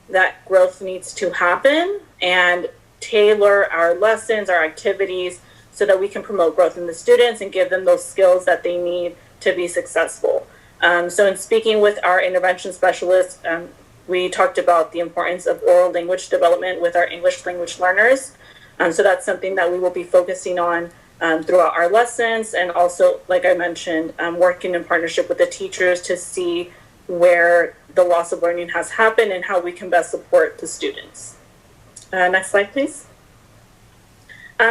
that growth needs to happen and tailor our lessons, our activities, so that we can promote growth in the students and give them those skills that they need to be successful. So in speaking with our intervention specialists, we talked about the importance of oral language development with our English language learners. So that's something that we will be focusing on throughout our lessons, and also, like I mentioned, working in partnership with the teachers to see where the loss of learning has happened and how we can best support the students. Next slide, please.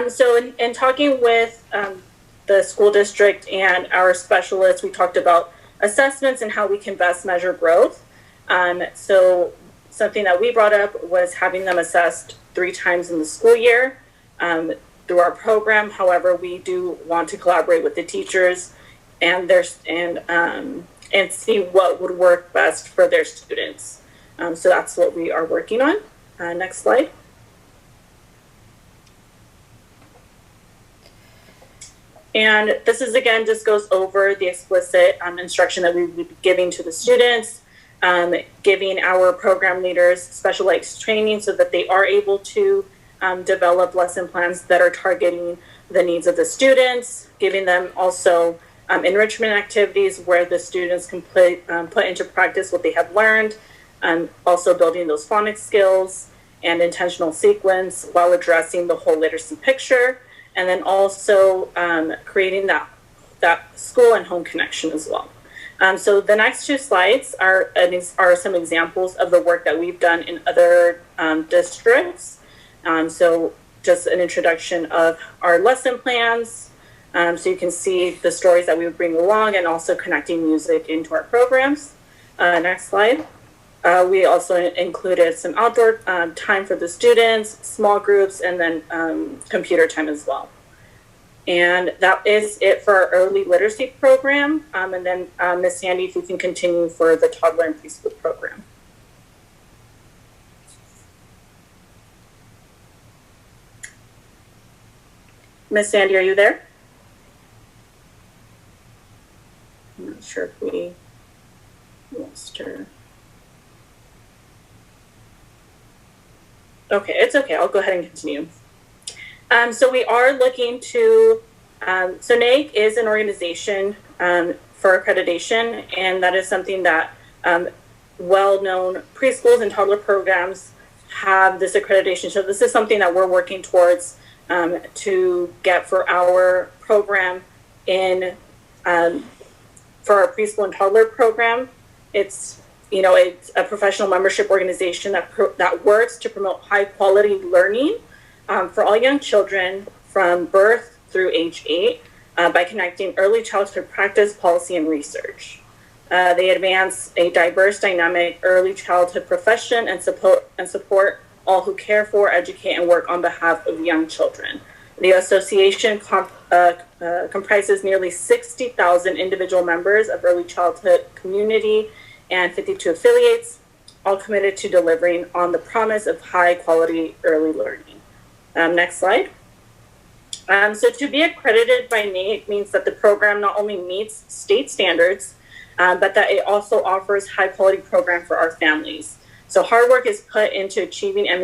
So in talking with the school district and our specialists, we talked about assessments and how we can best measure growth. So something that we brought up was having them assessed 3 times in the school year through our program. However, we do want to collaborate with the teachers and see what would work best for their students. So that's what we are working on. Next slide. And this is, again, just goes over the explicit instruction that we will be giving to the students, giving our program leaders specialized training so that they are able to develop lesson plans that are targeting the needs of the students, giving them also enrichment activities where the students can put into practice what they have learned, also building those phonics skills and intentional sequence while addressing the whole literacy picture. And then also creating that school and home connection as well. So the next 2 slides are some examples of the work that we've done in other districts. So just an introduction of our lesson plans. So you can see the stories that we would bring along, and also connecting music into our programs. Next slide. We also included some outdoor time for the students, small groups, and then computer time as well. And that is it for our early literacy program. And then Ms. Sandy, if you can continue for the toddler and preschool program. Ms. Sandy, are you there? I'm not sure if we lost her. Okay, it's okay. I'll go ahead and continue. So we are looking to, so NAEC is an organization for accreditation, and that is something that well-known preschools and toddler programs have this accreditation. So this is something that we're working towards to get for our program in for our preschool and toddler program. It's it's a professional membership organization that works to promote high quality learning for all young children from birth through age 8 by connecting early childhood practice, policy, and research. They advance a diverse, dynamic early childhood profession and support all who care for, educate, and work on behalf of young children. The association comprises nearly 60,000 individual members of early childhood community and 52 affiliates, all committed to delivering on the promise of high quality early learning. Next slide. So to be accredited by NAEC means that the program not only meets state standards, but that it also offers high quality program for our families. So hard work is put into achieving and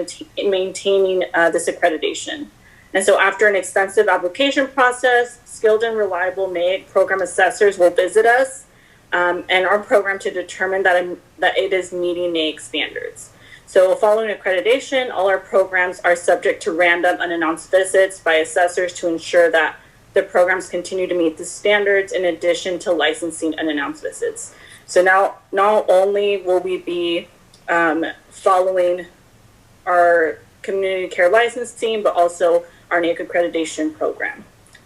maintaining this accreditation. And so after an extensive application process, skilled and reliable NAEC program assessors will visit us and our program to determine that it is meeting NAEC standards. So following accreditation, all our programs are subject to random unannounced visits by assessors to ensure that the programs continue to meet the standards in addition to licensing unannounced visits. So now, not only will we be following our community care licensing, but also our NAEC accreditation program.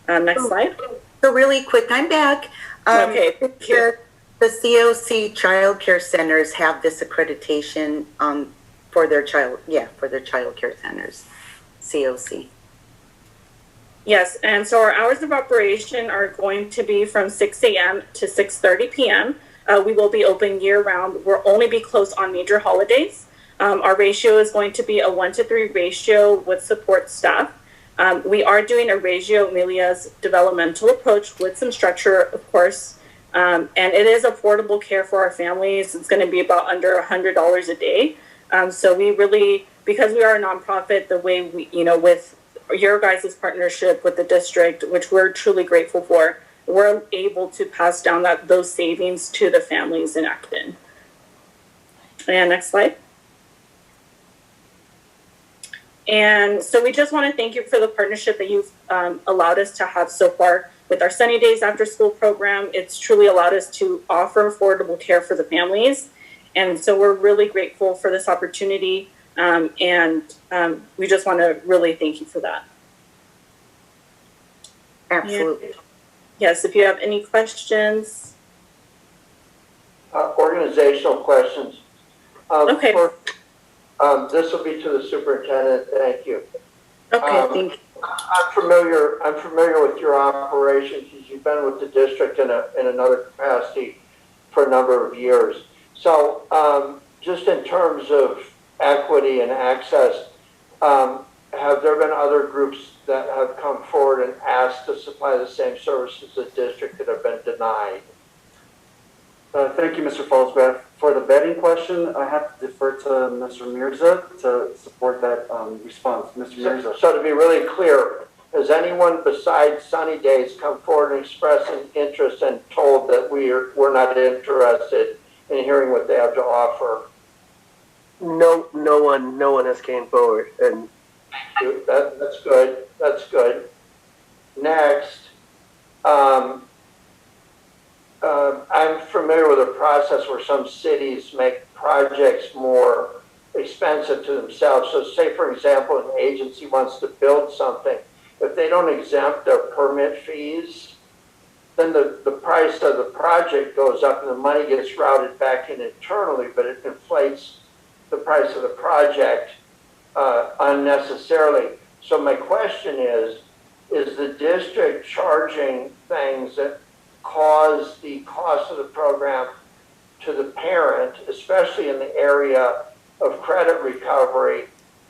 Next slide. So really quick, I'm back. Okay, thank you. The COC child care centers have this accreditation for their child care centers, COC. Yes, and so our hours of operation are going to be from 6 a.m. to 6:30 p.m. We will be open year round. We'll only be closed on major holidays. Our ratio is going to be a 1-to-3 ratio with support staff. We are doing a Reggio Emilia's developmental approach with some structure, of course, and it is affordable care for our families. It's going to be about under $100 a day. So we really, because we are a nonprofit, the way we, with your guys' partnership with the district, which we're truly grateful for, we're able to pass down those savings to the families in Acton. And next slide. And so we just want to thank you for the partnership that you've allowed us to have so far with our Sunny Days after school program. It's truly allowed us to offer affordable care for the families. And so we're really grateful for this opportunity. We just want to really thank you for that. Absolutely. And yes, if you have any questions. Organizational questions. Okay. This will be to the superintendent. Thank you. Okay, thank you. I'm familiar with your operations. You've been with the district in another capacity for a number of years. So just in terms of equity and access, have there been other groups that have come forward and asked to supply the same services as the district that have been denied? Thank you, Mr. Fallsgraf. For the vetting question, I have to defer to Mr. Mirza to support that response. Mr. Mirza. So to be really clear, has anyone besides Sunny Days come forward and expressed an interest and told that we're not interested in hearing what they have to offer? No one has came forward. And that's good. That's good. Next, I'm familiar with a process where some cities make projects more expensive to themselves. So say, for example, an agency wants to build something. If they don't exempt their permit fees, then the price of the project goes up and the money gets routed back in internally, but it inflates the price of the project unnecessarily. So my question is the district charging things that cause the cost of the program to the parent, especially in the area of credit recovery?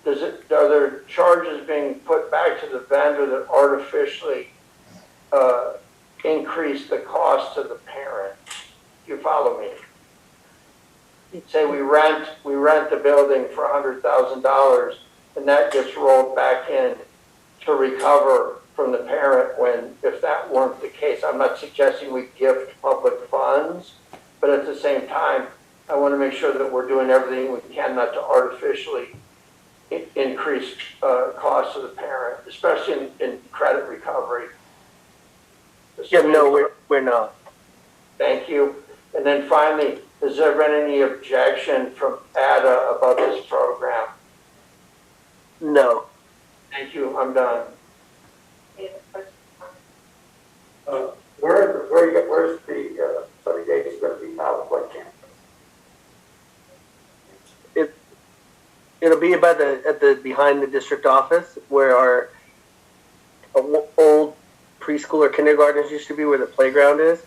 Are there charges being put back to the vendor that artificially increase the cost to the parent? You follow me? Say we rent the building for $100,000 and that gets rolled back in to recover from the parent when, if that weren't the case, I'm not suggesting we gift public funds, but at the same time, I want to make sure that we're doing everything we can not to artificially increased costs to the parent, especially in credit recovery. Yeah, no, we're not. Thank you. And then finally, has there been any objection from ADA about this program? No. Thank you, I'm done. Where's the study days going to be held? What campus? It'll be at the behind the district office where our old preschool or kindergartens used to be, where the playground is.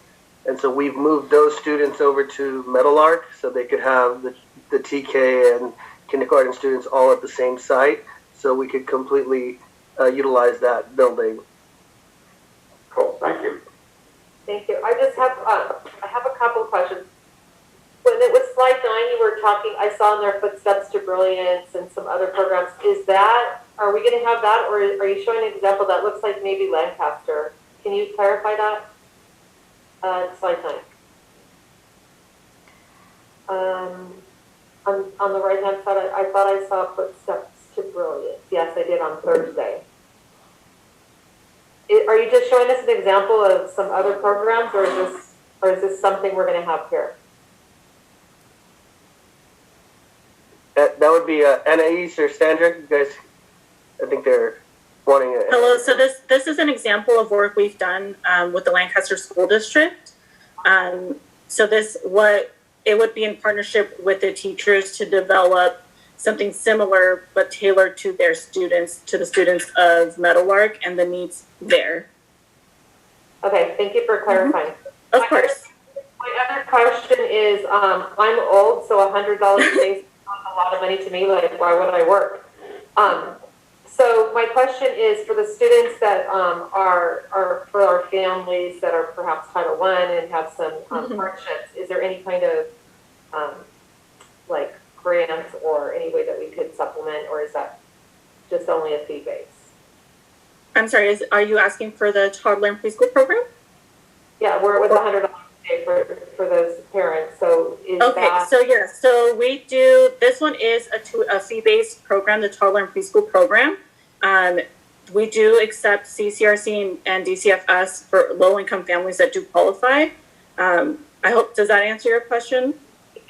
And so we've moved those students over to Meadowlark so they could have the TK and kindergarten students all at the same site, so we could completely utilize that building. Cool, thank you. Thank you. I just have, I have a couple of questions. When it was slide 9, you were talking, I saw in there Footsteps to Brilliance and some other programs. Is that, are we going to have that, or are you showing an example that looks like maybe Lancaster? Can you clarify that? Slide 9. On the right-hand side, I thought I saw Footsteps to Brilliance. Yes, I did on Thursday. Are you just showing us an example of some other programs, or is this something we're going to have here? That would be Anais or Sandra. You guys, I think they're wanting it. Hello. So this is an example of work we've done with the Lancaster School District. So it would be in partnership with the teachers to develop something similar but tailored to their students, to the students of Meadowlark and the needs there. Okay, thank you for clarifying. Of course. My other question is, I'm old, so $100 a day is not a lot of money to me. Like, why would I work? So my question is for the students that are for our families that are perhaps Title I and have some hardships. Is there any kind of like grants or any way that we could supplement, or is that just only a fee base? I'm sorry. Are you asking for the toddler and preschool program? Yeah, we're with $100 a day for those parents. So is okay, so yeah, so we do, this one is a fee-based program, the toddler and preschool program. We do accept CCRC and DCFS for low-income families that do qualify. I hope, does that answer your question?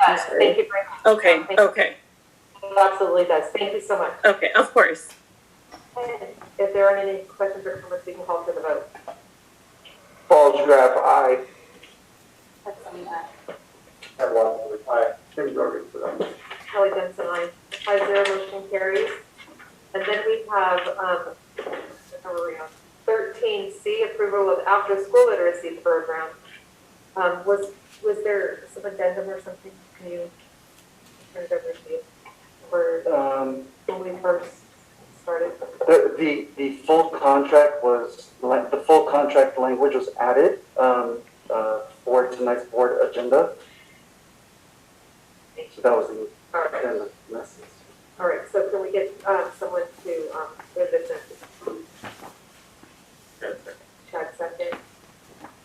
Yes, thank you very much. Okay, okay. It absolutely does. Thank you so much. Okay, of course. If there aren't any questions or comments, we can call for the vote. Ballsgraf, aye. Aye. Tim Jordan for that. Kelly Jensen, aye. 5-0, motion carries. And then we have, where are we on? 13C, approval of after-school literacy program. Was there some addendum or something? Can you turn it over to you? Or when we first started? The full contract language was added for tonight's board agenda. So that was the message. All right, so can we get someone to move this in? Chad, second.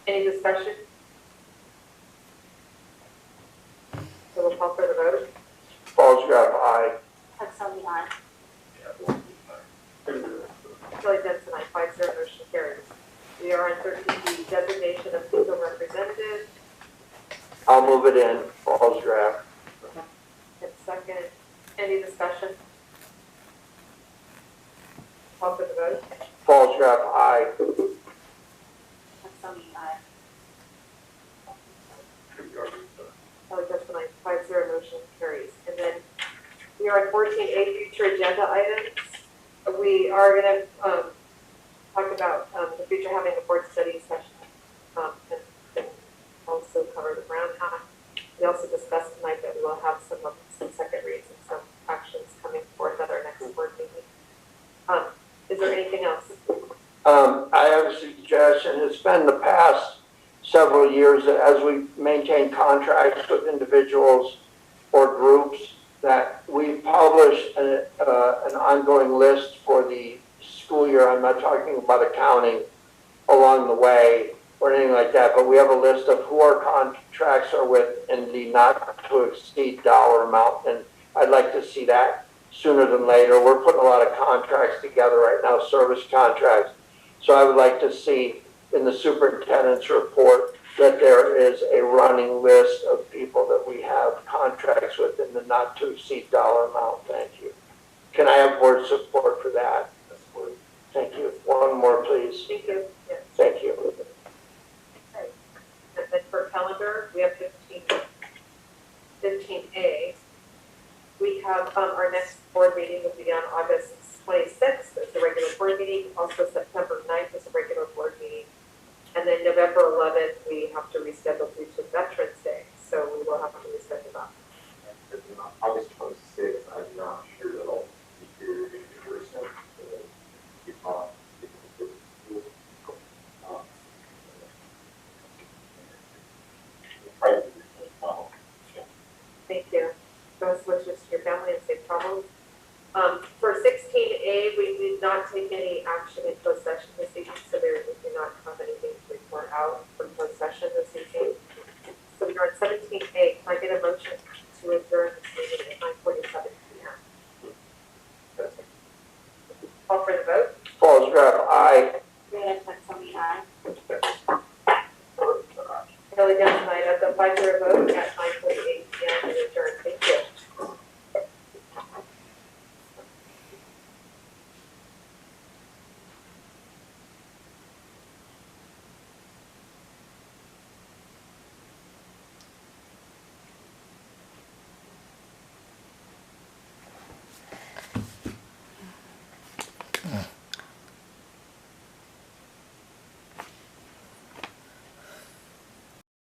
Any discussion? So we'll call for the vote. Ballsgraf, aye. Texel, aye. Kelly Jensen, aye. 5-0, motion carries. We are on 13B, designation of legal representative. I'll move it in. Ballsgraf. And second. Any discussion? Call for the vote. Ballsgraf, aye. Texel, aye. Kelly Jensen, aye. 5-0, motion carries. And then we are on 14A, future agenda items. We are going to talk about the future having a board study session and also cover the Brown Act. We also discussed tonight that we will have some second reads and some actions coming forth at our next board meeting. Is there anything else? I have a suggestion. It's been the past several years that as we maintain contracts with individuals or groups that we publish an ongoing list for the school year. I'm not talking about accounting along the way or anything like that, but we have a list of who our contracts are with and the not to exceed dollar amount. And I'd like to see that sooner than later. We're putting a lot of contracts together right now, service contracts. So I would like to see in the superintendent's report that there is a running list of people that we have contracts with in the not to exceed dollar amount. Thank you. Can I have board support for that? Thank you. One more, please. Thank you. Yes. Thank you. Okay. And then for calendar, we have 15A. We have our next board meeting will be on August 26th. It's a regular board meeting. Also September 9th is a regular board meeting. And then November 11th, we have to reschedule due to Veterans Day. So we will have to reschedule that. August 26th, I'm not sure that I'll be here in person. Thank you. Best wishes to your family and safe travels. For 16A, we did not take any action in closed session this evening, so we do not have anything to report out from closed session this evening. So we are at 17A. Can I get a motion?